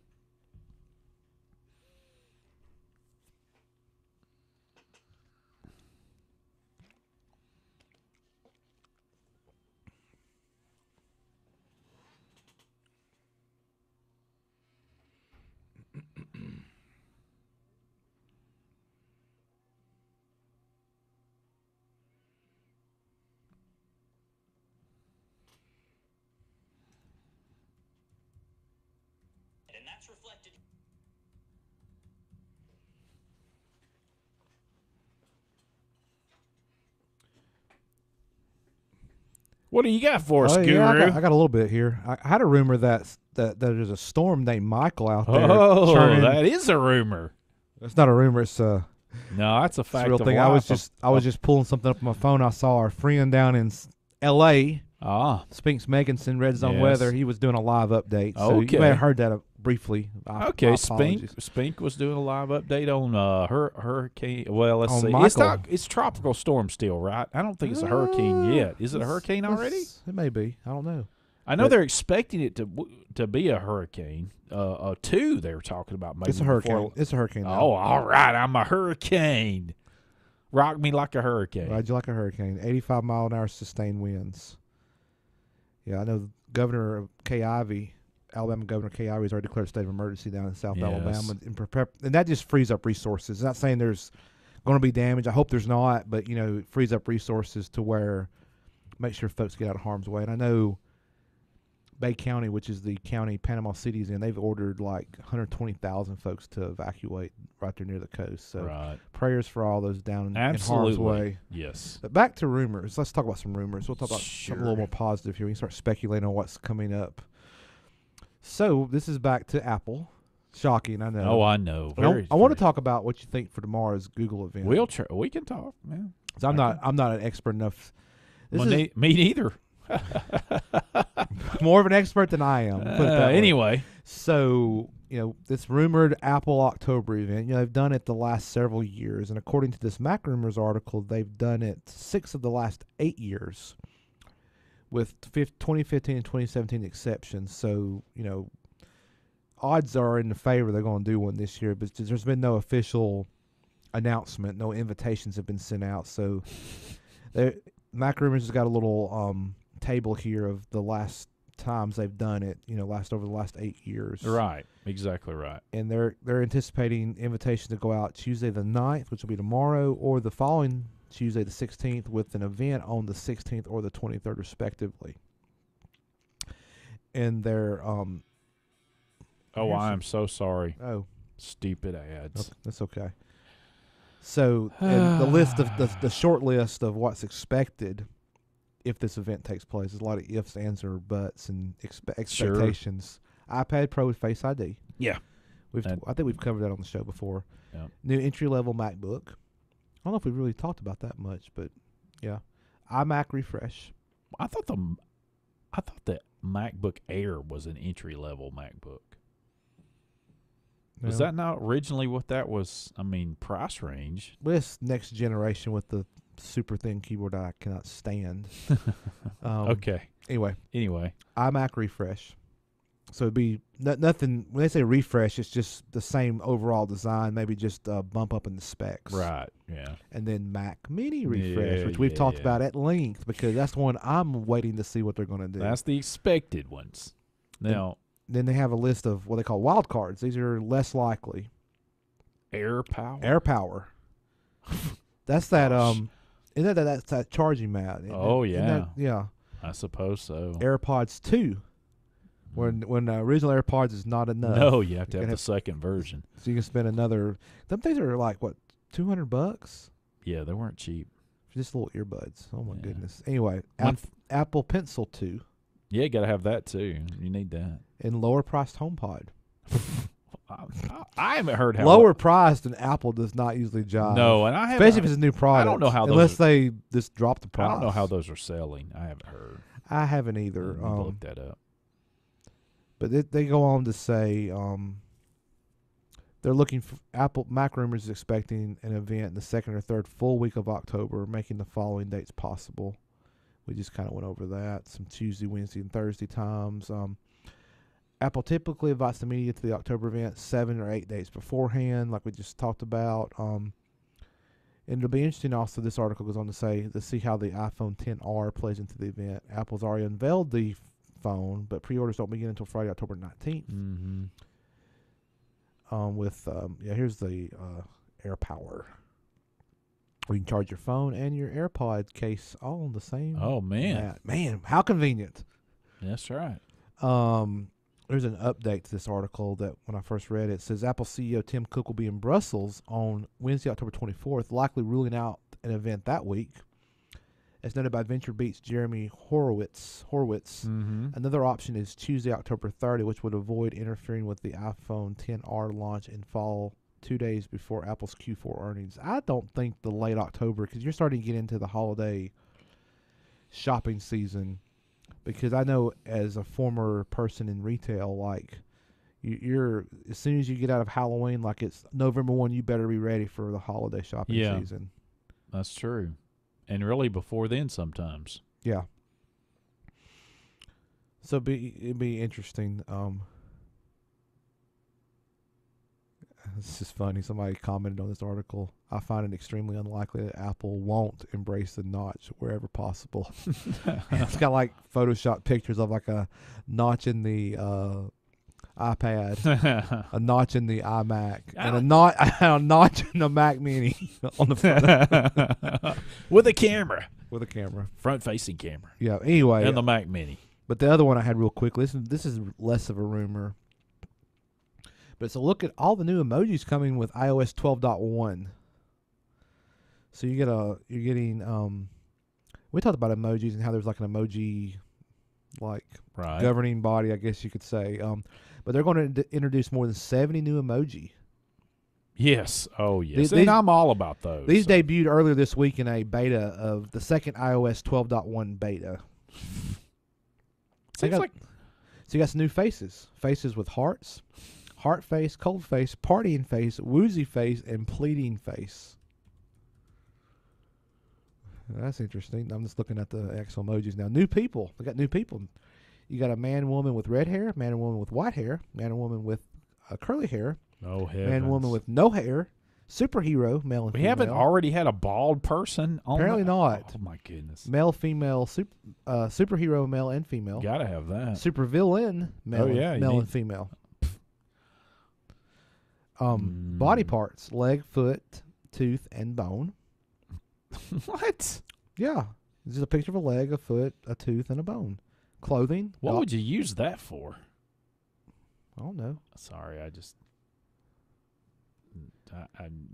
S: and that's reflected.
C: What do you got for us, Guru?
D: Yeah, I got a little bit here. I had a rumor that there's a storm named Michael out there.
C: Oh, that is a rumor.
D: It's not a rumor. It's
C: no, that's a fact.
D: Real
C: of
D: thing.
C: life.
D: I was just pulling something up on my phone. I saw our friend down in L.A. Spinks Meganson, Red Zone Weather. He was doing a live update. So
C: Okay.
D: you may have heard that briefly.
C: Okay, Spink was doing a live update on hurricane. Well, let's see.
D: Michael.
C: It's tropical storm still, right? I don't think it's a hurricane yet. Is it a hurricane already?
D: It may be. I don't know.
C: I know they're expecting it to be a hurricane. Two they were talking about. Maybe
D: it's a hurricane. It's a hurricane now.
C: Oh, all right. I'm a hurricane. Rock me like a hurricane.
D: Ride you like a hurricane. 85 mile an hour sustained winds. Yeah, I know Governor Kay Ivey, Alabama Governor Kay Ivey has already declared a state of emergency down in South Alabama. And that just frees up resources. It's not saying there's going to be damage. I hope there's not, but, it frees up resources to where make sure folks get out of harm's way. And I know Bay County, which is the county Panama City's in, they've ordered like 120,000 folks to evacuate right there near the coast. So prayers for all those down in harm's way.
C: Yes.
D: But back to rumors. Let's talk about some rumors. We'll talk about something a little more positive here. We can start speculating on what's coming up. So this is back to Apple. Shocking, I know.
C: Oh, I know.
D: I want to talk about what you think for tomorrow's Google event.
C: We can talk, man.
D: I'm not an expert enough.
C: Me neither.
D: More of an expert than I am. Put it that way.
C: Anyway,
D: so this rumored Apple October event. They've done it the last several years, and according to this Mac Rumors article, they've done it 6 of the last 8 years, with 2015 and 2017 exceptions. So odds are in the favor they're going to do one this year, but there's been no official announcement. No invitations have been sent out. So Mac Rumors has got a little table here of the last times they've done it, over the last 8 years.
C: Right, exactly right.
D: And they're anticipating invitations to go out Tuesday the 9th, which will be tomorrow, or the following Tuesday the 16th, with an event on the 16th or the 23rd respectively. And they're
C: I am so sorry.
D: Oh,
C: stupid ads.
D: Okay, that's okay. So the list of the short list of what's expected if this event takes place. There's a lot of ifs, ands, or buts, and expectations. Sure. iPad Pro with Face ID.
C: Yeah.
D: I think we've covered that on the show before.
C: Yeah.
D: New entry-level MacBook. I don't know if we really talked about that much, but yeah. iMac refresh.
C: I thought the MacBook Air was an entry-level MacBook. Was that not originally what that was? I mean, price range.
D: This next generation with the super thin keyboard I cannot stand.
C: Okay.
D: Anyway, iMac refresh. So it'd be nothing. When they say refresh, it's just the same overall design, maybe just a bump up in the specs.
C: Right. Yeah.
D: And then Mac Mini refresh, which we've talked about at length, because that's the one I'm waiting to see what they're going to do.
C: That's the expected ones. Now.
D: Then they have a list of what they call wild cards. These are less likely.
C: Air power.
D: That's that. Isn't that's that charging mat?
C: Oh yeah.
D: Yeah.
C: I suppose so.
D: AirPods 2. When the original AirPods is not enough.
C: No, you have to have the second version.
D: So you can spend another. Them things are like what, $200?
C: Yeah, they weren't cheap.
D: For just little earbuds. Oh my goodness. Anyway, Apple Pencil 2.
C: Yeah, you got to have that too. You need that.
D: And lower priced HomePod.
C: I haven't heard how
D: lower priced than Apple does not usually jive.
C: No, and I haven't,
D: especially if it's a new product.
C: I don't know how
D: unless they just drop the price.
C: I don't know how those are selling. I haven't heard.
D: I haven't either.
C: Look that up.
D: But they go on to say they're looking for Mac Rumors is expecting an event in the second or third full week of October, making the following dates possible. We just kind of went over that. Some Tuesday, Wednesday, and Thursday times. Apple typically invites the media to the October event 7 or 8 days beforehand, like we just talked about. And it'll be interesting also, this article goes on to say, to see how the iPhone XR plays into the event. Apple's already unveiled the phone, but pre-orders don't begin until Friday, October 19th.
C: Mm-hmm.
D: Here's the AirPower. You can charge your phone and your AirPod case all on the same.
C: Oh man,
D: man, how convenient!
C: That's right.
D: there's an update to this article that when I first read it, it says Apple CEO Tim Cook will be in Brussels on Wednesday, October 24th, likely ruling out an event that week. As noted by VentureBeat's Jeremy Horowitz. Another option is Tuesday, October 30th, which would avoid interfering with the iPhone XR launch in fall 2 days before Apple's Q4 earnings. I don't think the late October, because you're starting to get into the holiday shopping season, because I know as a former person in retail, like you're as soon as you get out of Halloween, like it's November 1, you better be ready for the holiday shopping season.
C: That's true. And really before then sometimes.
D: Yeah. So it'd be interesting. It's just funny. Somebody commented on this article. I find it extremely unlikely that Apple won't embrace the notch wherever possible. It's got like Photoshop pictures of like a notch in the iPad, a notch in the iMac, and a notch in the Mac Mini on the front.
C: With a camera.
D: With a camera.
C: Front-facing camera.
D: Yeah, anyway.
C: And the Mac Mini.
D: But the other one I had real quick, this is less of a rumor. But it's a look at all the new emojis coming with iOS 12.1. So you're getting we talked about emojis and how there's like an emoji governing body, I guess you could say. But they're going to introduce more than 70 new emoji.
C: Yes. Oh, yes. And I'm all about those.
D: These debuted earlier this week in a beta of the second iOS 12.1 beta. So you got some new faces. Faces with hearts, heart face, cold face, partying face, woozy face, and pleading face. That's interesting. I'm just looking at the actual emojis now. New people. We got new people. You got a man and woman with red hair, man and woman with white hair, man and woman with curly hair,
C: oh, heavens.
D: Man and woman with no hair, superhero, male and female.
C: We haven't already had a bald person on
D: Apparently not.
C: Oh, my goodness.
D: Male, female, superhero, male and female.
C: Got to have that.
D: Supervillain, male, male and female. Body parts, leg, foot, tooth, and bone.
C: What?
D: Yeah. This is a picture of a leg, a foot, a tooth, and a bone. Clothing.
C: What would you use that for?
D: I don't know.
C: Sorry, I just...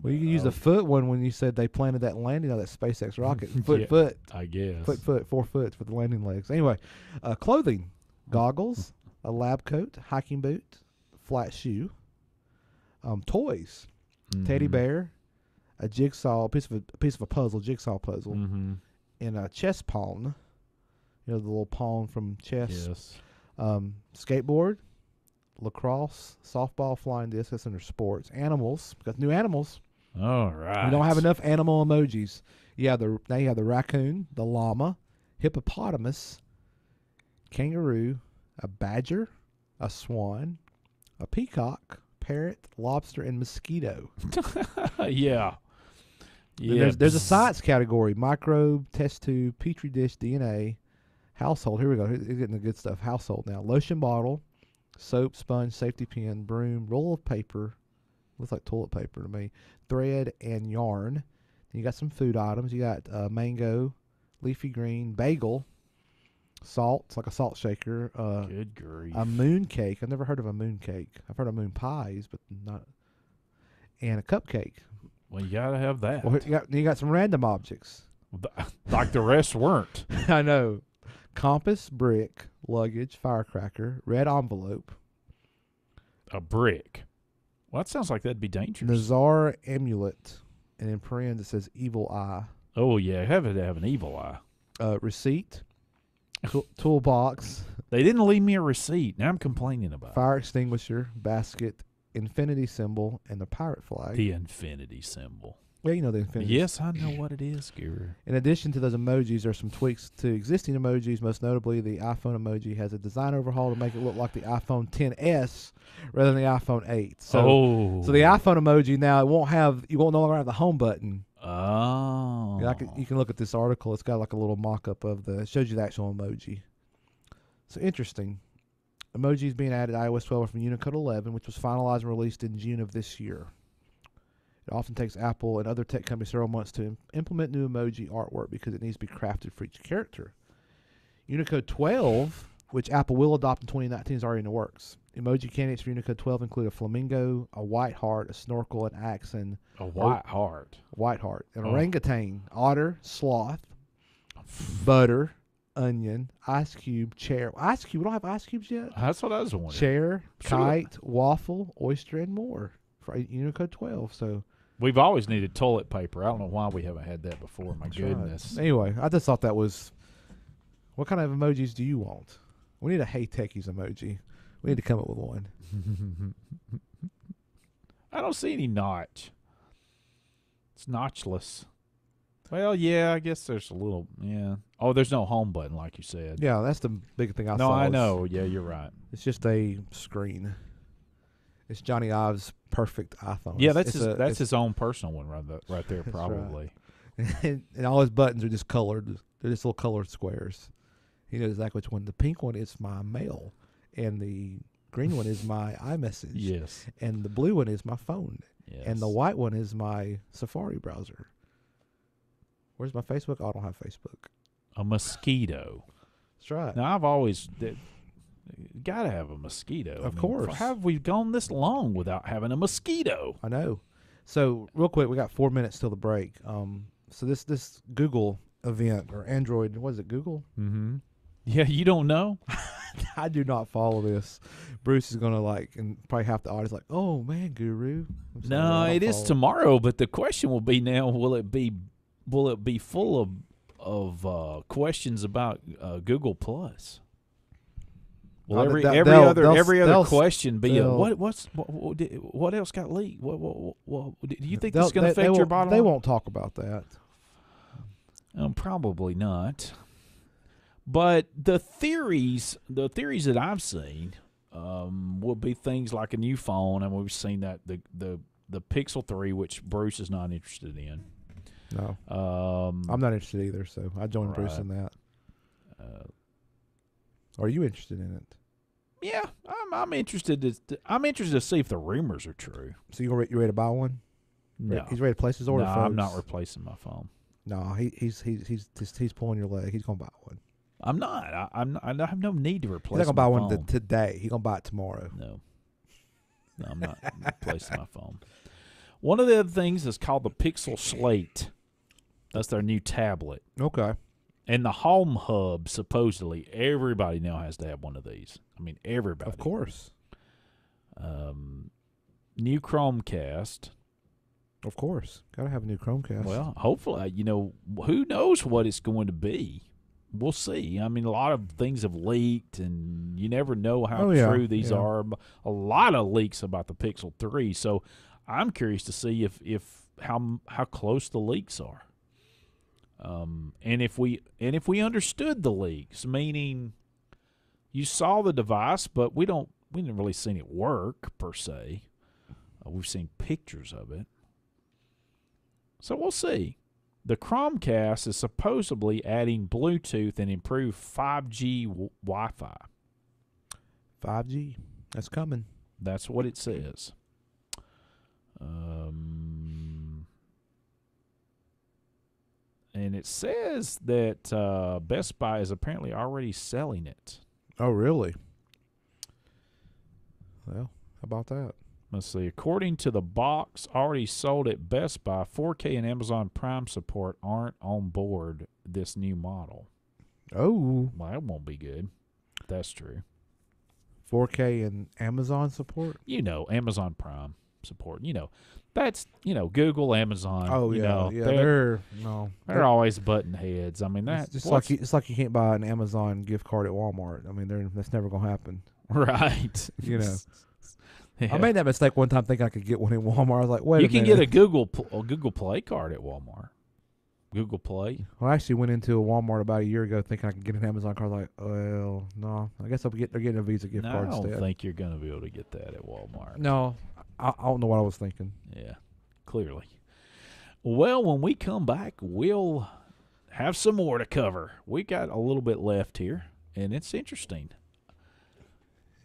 D: Well, you can use the foot one when you said they planted that landing on that SpaceX rocket. Foot,
C: I guess.
D: Foot, 4 foot for the landing legs. Anyway, clothing. Goggles, a lab coat, hiking boot, flat shoe. Toys. Teddy bear, a jigsaw, piece of a puzzle, jigsaw puzzle, and a chess pawn. You know, the little pawn from chess.
C: Yes.
D: Skateboard, lacrosse, softball, flying disc. That's under sports. Animals. Got new animals.
C: All right.
D: We don't have enough animal emojis. Now you have the raccoon, the llama, hippopotamus, kangaroo, a badger, a swan, a peacock, parrot, lobster, and mosquito.
C: Yeah.
D: There's a science category: microbe, test tube, petri dish, DNA, household. Here we go. He's getting the good stuff. Household now: lotion bottle, soap, sponge, safety pin, broom, roll of paper. Looks like toilet paper to me. Thread and yarn. Then you got some food items. You got mango, leafy green, bagel, salt. It's like a salt shaker.
C: Good grief.
D: A moon cake. I've never heard of a moon cake. I've heard of moon pies, but not. And a cupcake.
C: Well, you got to have that.
D: Well, you got some random objects.
C: Like the rest weren't.
D: I know. Compass, brick, luggage, firecracker, red envelope.
C: A brick. Well, that sounds like that'd be dangerous.
D: Nazar amulet. And in parens it says evil eye.
C: Oh, yeah. Have it have an evil eye.
D: Receipt. Toolbox.
C: They didn't leave me a receipt. Now I'm complaining about it.
D: Fire extinguisher, basket, infinity symbol, and the pirate flag.
C: The infinity symbol.
D: Yeah, you know the infinity.
C: Yes, I know what it is, Guru.
D: In addition to those emojis, there are some tweaks to existing emojis. Most notably, the iPhone emoji has a design overhaul to make it look like the iPhone XS rather than the iPhone 8. So the iPhone emoji now you won't no longer have the home button.
C: Oh.
D: You can look at this article. It's got like a little mock-up it shows you the actual emoji. So interesting. Emojis being added to iOS 12 from Unicode 11, which was finalized and released in June of this year. It often takes Apple and other tech companies several months to implement new emoji artwork because it needs to be crafted for each character. Unicode 12, which Apple will adopt in 2019, is already in the works. Emoji candidates for Unicode 12 include a flamingo, a white heart, a snorkel, an axe, and
C: a white heart,
D: an orangutan, otter, sloth, butter, onion, ice cube, chair. Ice cube. We don't have ice cubes yet.
C: That's what I was wondering.
D: Chair, kite, waffle, oyster, and more for Unicode 12. So
C: we've always needed toilet paper. I don't know why we haven't had that before. My goodness.
D: Right. Anyway, I just thought that was. What kind of emojis do you want? We need a Hey Techies emoji. We need to come up with one.
C: I don't see any notch. It's notchless. Well, yeah, I guess there's a little, yeah. Oh, there's no home button, like you said.
D: Yeah, that's the big thing I saw.
C: No, I know. Yeah, you're right.
D: It's just a screen. It's Johnny Ive's perfect iPhone.
C: Yeah, that's his own personal one right there, probably.
D: Right. And all his buttons are just colored. They're just little colored squares. He knows exactly which one. The pink one is my mail, and the green one is my iMessage.
C: Yes.
D: And the blue one is my phone.
C: Yes.
D: And the white one is my Safari browser. Where's my Facebook? Oh, I don't have Facebook.
C: A mosquito.
D: That's right.
C: Now, I've always got to have a mosquito.
D: Of course.
C: How have we gone this long without having a mosquito?
D: I know. So, real quick, we got 4 minutes till the break. So this Google event, or Android, what is it, Google?
C: Mm-hmm. Yeah, you don't know?
D: I do not follow this. Bruce is going to and probably half the audience oh, man, Guru.
C: No, it is tomorrow, but the question will be now, will it be full of questions about Google Plus? Will every other question be what else got leaked? What do you think this is going to affect your bottom line?
D: They won't talk about that.
C: Probably not. But the theories that I've seen will be things like a new phone, and we've seen that the Pixel 3, which Bruce is not interested in.
D: No, I'm not interested either. So I joined Bruce in that. Are you interested in it?
C: Yeah, I'm interested. I'm interested to see if the rumors are true.
D: So you ready to buy one?
C: No,
D: he's ready to place his order.
C: No,
D: folks.
C: I'm not replacing my phone.
D: No, he's pulling your leg. He's gonna buy one.
C: I'm not. I have no need to replace.
D: He's not gonna buy
C: phone.
D: one today. He's gonna buy it tomorrow.
C: No, I'm not replacing my phone. One of the other things is called the Pixel Slate. That's their new tablet.
D: Okay.
C: And the Home Hub, supposedly, everybody now has to have one of these. I mean, everybody.
D: Of course.
C: New Chromecast.
D: Of course. Got to have a new Chromecast.
C: Well, hopefully, who knows what it's going to be. We'll see. I mean, a lot of things have leaked, and you never know how true these are. A lot of leaks about the Pixel 3, so I'm curious to see if how close the leaks are. And if we understood the leaks, meaning you saw the device, but we didn't really seen it work per se. We've seen pictures of it. So we'll see. The Chromecast is supposedly adding Bluetooth and improved 5G Wi-Fi.
D: 5G? That's coming.
C: That's what it says. And it says that Best Buy is apparently already selling it.
D: Oh, really? Well, how about that?
C: Let's see. According to the box already sold at Best Buy, 4K and Amazon Prime support aren't on board this new model.
D: Oh.
C: Well, that won't be good. That's true.
D: 4K and Amazon support?
C: Amazon Prime support. That's, Google, Amazon.
D: Oh, yeah.
C: They're always button heads. I mean, that's
D: it's like you can't buy an Amazon gift card at Walmart. I mean, that's never going to happen.
C: Right.
D: Yeah. I made that mistake one time thinking I could get one in Walmart. I was like, wait a minute.
C: You can get a Google Play card at Walmart. Google Play.
D: Well, I actually went into a Walmart about a year ago thinking I could get an Amazon card. Like, well, no. I guess they're getting a Visa gift card instead.
C: I don't think you're going to be able to get that at Walmart.
D: No. I don't know what I was thinking.
C: Yeah, clearly. Well, when we come back, we'll have some more to cover. We got a little bit left here, and it's interesting.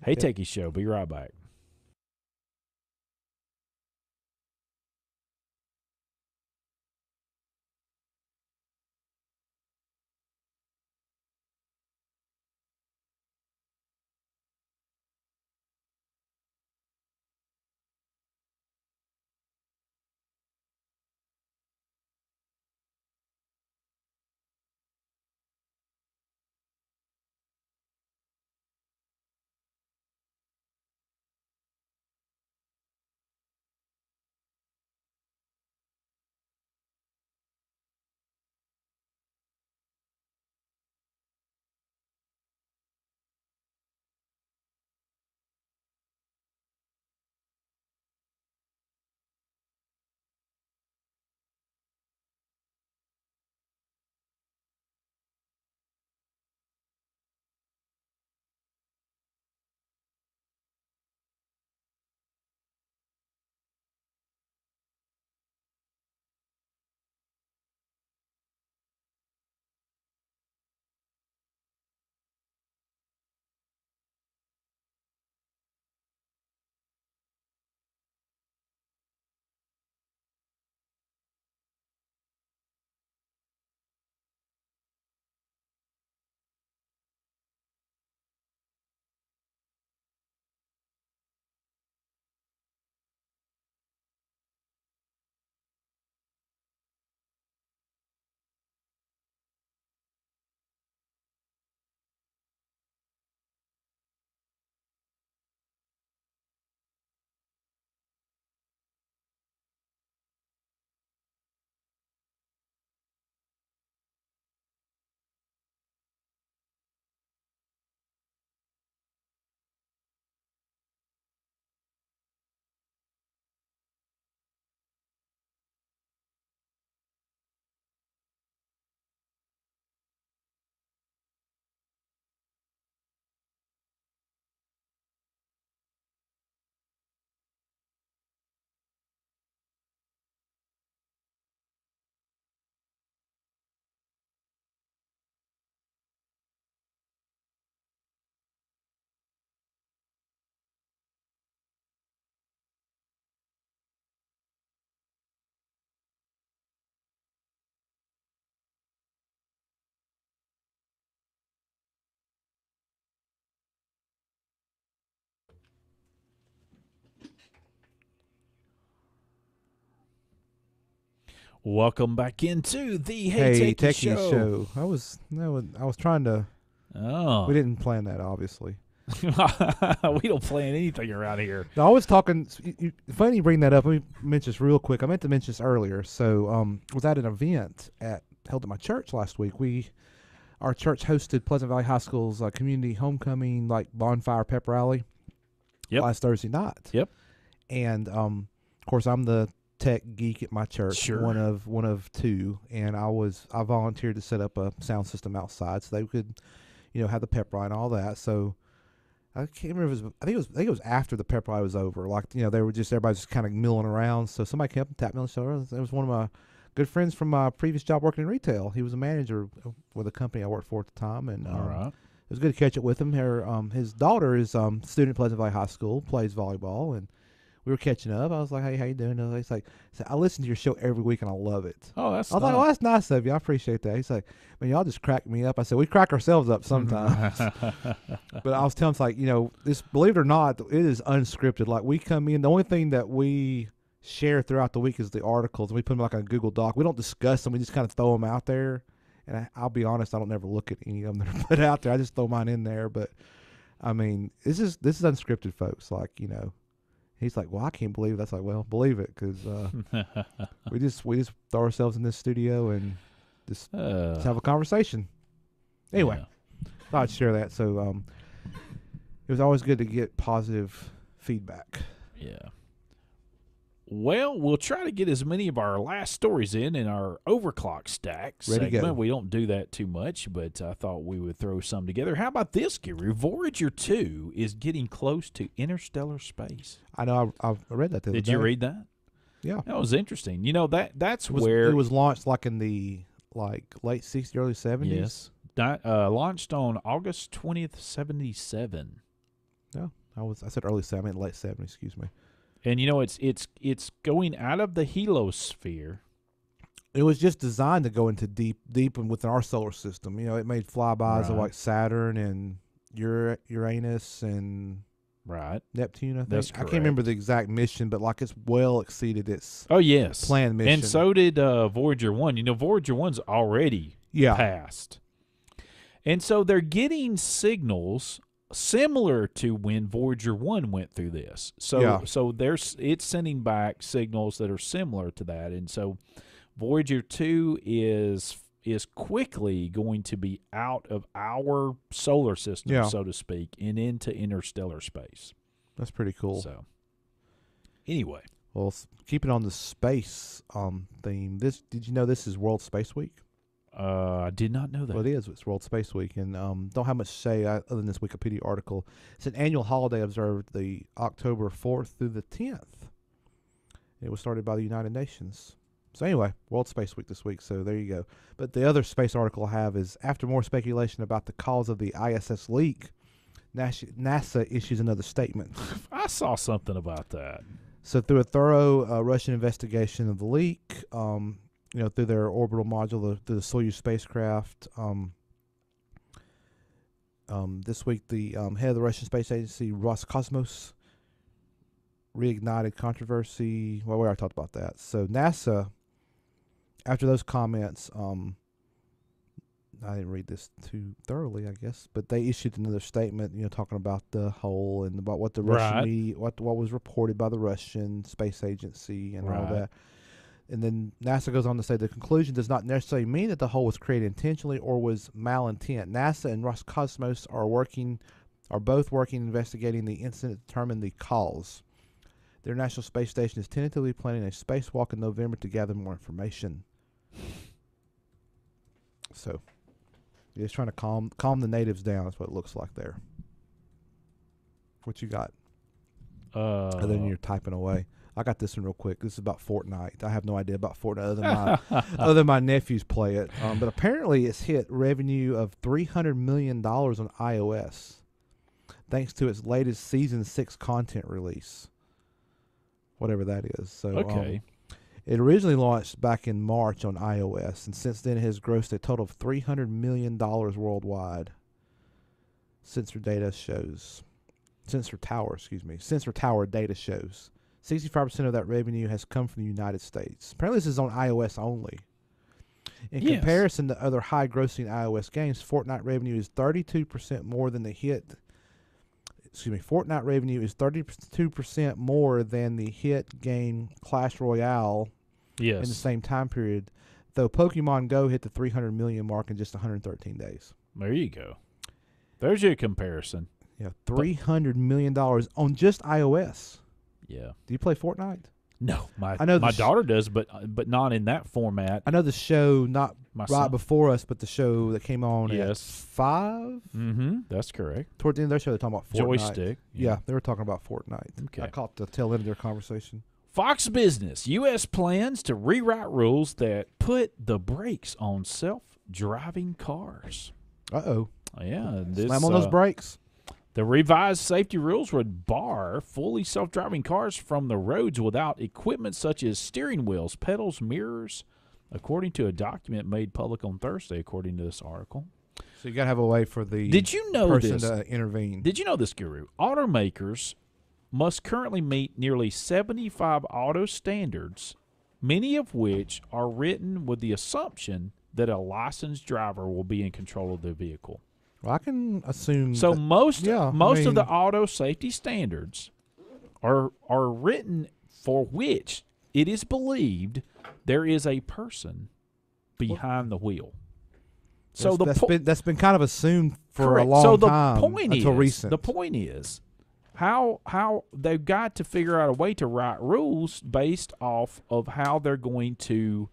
C: Hey, Techies Show. Be right back. Welcome back into the
D: Hey
C: Techies
D: Techies show. I was trying to.
C: Oh,
D: we didn't plan that, obviously.
C: We don't plan anything around here.
D: No, I was talking. Funny you bring that up. Let me mention this real quick. I meant to mention this earlier. So, was at an event held at my church last week. Our church hosted Pleasant Valley High School's community homecoming, like bonfire pep rally.
C: Yep.
D: Last Thursday night.
C: Yep.
D: And of course, I'm the tech geek at my church.
C: Sure.
D: One of two, and I volunteered to set up a sound system outside so they could, have the pep rally and all that. So I can't remember. I think it was after the pep rally was over. Like they were everybody just kind of milling around. So somebody came up and tapped me on the shoulder. It was one of my good friends from my previous job working in retail. He was a manager with a company I worked for at the time, and
C: all right.
D: It was good to catch up with him. His daughter is student at Pleasant Valley High School, plays volleyball, and we were catching up. I was like, "Hey, how you doing?" And he's like, "I listen to your show every week and I love it."
C: Oh, that's.
D: I was like, "Oh, that's nice of you. I appreciate that." He's like, "Man, y'all just crack me up." I said, "We crack ourselves up sometimes." But I was telling him, this, believe it or not, it is unscripted. Like we come in, the only thing that we share throughout the week is the articles, and we put them like on a Google Doc. We don't discuss them; we just kind of throw them out there. And I'll be honest, I don't never look at any of them that are put out there. I just throw mine in there. But I mean, this is unscripted, folks. He's like, "Well, I can't believe it." That's like, "Well, believe it," because we just throw ourselves in this studio and just have a conversation. Anyway, thought I'd share that. So it was always good to get positive feedback.
C: Yeah. Well, we'll try to get as many of our last stories in our overclock stack
D: Ready
C: segment.
D: to go.
C: We don't do that too much, but I thought we would throw some together. How about this, Gary? Voyager 2 is getting close to interstellar space.
D: I know. I read that the other day.
C: Did you read that?
D: Yeah.
C: That was interesting. That's
D: it was,
C: where
D: it was launched in the late 60s, early 70s.
C: Yes. Launched on August 20th, 77.
D: No, I said early 70s, I meant late 70s, excuse me.
C: And it's going out of the heliosphere.
D: It was just designed to go into deep and within our solar system. It made flybys of like Saturn and Uranus and Neptune. I think.
C: That's correct.
D: I can't remember the exact mission, but it's well exceeded its planned mission.
C: And so did Voyager 1. Voyager 1's already passed. And so they're getting signals similar to when Voyager 1 went through this. So it's sending back signals that are similar to that. And so Voyager 2 is quickly going to be out of our solar system, so to speak, and into interstellar space.
D: That's pretty cool.
C: So anyway.
D: Well, keeping on the space theme, did you know this is World Space Week?
C: I did not know that.
D: Well, it is. It's World Space Week, and don't have much to say other than this Wikipedia article. It's an annual holiday observed the October 4th through the 10th. It was started by the United Nations. So anyway, World Space Week this week, so there you go. But the other space article I have is, after more speculation about the cause of the ISS leak, NASA issues another statement.
C: I saw something about that.
D: So through a thorough Russian investigation of the leak, through their orbital module, through the Soyuz spacecraft. This week, the head of the Russian Space Agency, Roscosmos, reignited controversy. Well, we already talked about that. So NASA, after those comments, I didn't read this too thoroughly, I guess, but they issued another statement, talking about the hole and about what the Russian media, what was reported by the Russian Space Agency and all that. And then NASA goes on to say the conclusion does not necessarily mean that the hole was created intentionally or was malintent. NASA and Roscosmos are both working investigating the incident to determine the cause. The International Space Station is tentatively planning a spacewalk in November to gather more information. So, you're just trying to calm the natives down. That's what it looks like there. What you got? Other than you're typing away. I got this one real quick. This is about Fortnite. I have no idea about Fortnite other than my nephews play it. But apparently it's hit revenue of $300 million on iOS thanks to its latest Season 6 content release. Whatever that is. So, it originally launched back in March on iOS, and since then it has grossed a total of $300 million worldwide. Sensor Tower data shows. 65% of that revenue has come from the United States. Apparently, this is on iOS only. In
C: Yes.
D: comparison to other high-grossing iOS games, Fortnite revenue is 32% more than the hit. Fortnite revenue is 32% more than the hit game Clash Royale.
C: Yes.
D: In the same time period, though Pokemon Go hit the 300 million mark in just 113 days.
C: There you go. There's your comparison.
D: Yeah, $300 million on just iOS.
C: Yeah.
D: Do you play Fortnite?
C: No, my
D: the
C: daughter does, but not in that format.
D: I know the show, not
C: My
D: right
C: son.
D: before us, but the show that came on at 5.
C: Mm-hmm. That's correct.
D: Toward the end of their show, they're talking about Fortnite.
C: Joystick.
D: Yeah, they were talking about Fortnite.
C: Okay.
D: I caught the tail end of their conversation.
C: Fox Business. U.S. plans to rewrite rules that put the brakes on self-driving cars.
D: Uh-oh.
C: Yeah.
D: Slam on those brakes.
C: The revised safety rules would bar fully self-driving cars from the roads without equipment such as steering wheels, pedals, mirrors, according to a document made public on Thursday, according to this article.
D: So you got to have a way for the
C: Did you know
D: person
C: this?
D: to intervene.
C: Did you know this, Guru? Automakers must currently meet nearly 75 auto standards, many of which are written with the assumption that a licensed driver will be in control of the vehicle.
D: Well, I can assume.
C: So most
D: of
C: of the auto safety standards are written for which it is believed there is a person behind the wheel. So
D: that's been kind of assumed for
C: correct.
D: a long
C: so the
D: time
C: point
D: until
C: is,
D: recent.
C: The point is how they've got to figure out a way to write rules based off of how they're going to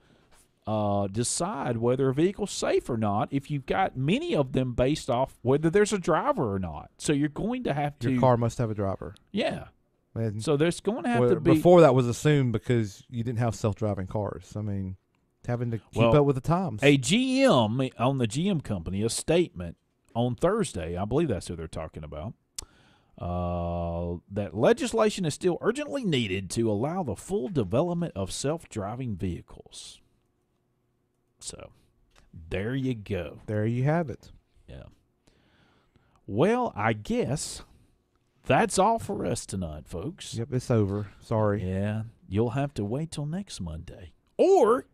C: decide whether a vehicle's safe or not if you've got many of them based off whether there's a driver or not. So you're going to have to...
D: Your car must have a driver.
C: Yeah.
D: And
C: so there's going to have to be...
D: Before that was assumed because you didn't have self-driving cars. I mean, having to keep up with the times.
C: A GM, on the GM company, a statement on Thursday, I believe that's who they're talking about, that legislation is still urgently needed to allow the full development of self-driving vehicles. So, there you go.
D: There you have it.
C: Yeah. Well, I guess that's all for us tonight, folks.
D: Yep, it's over. Sorry.
C: Yeah, you'll have to wait till next Monday. Or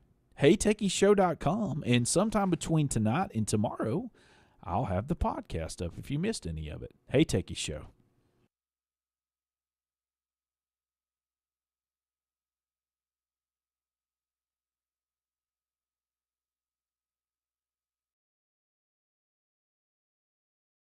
C: HeyTechiesShow.com, and sometime between tonight and tomorrow, I'll have the podcast up if you missed any of it. Hey Techie Show.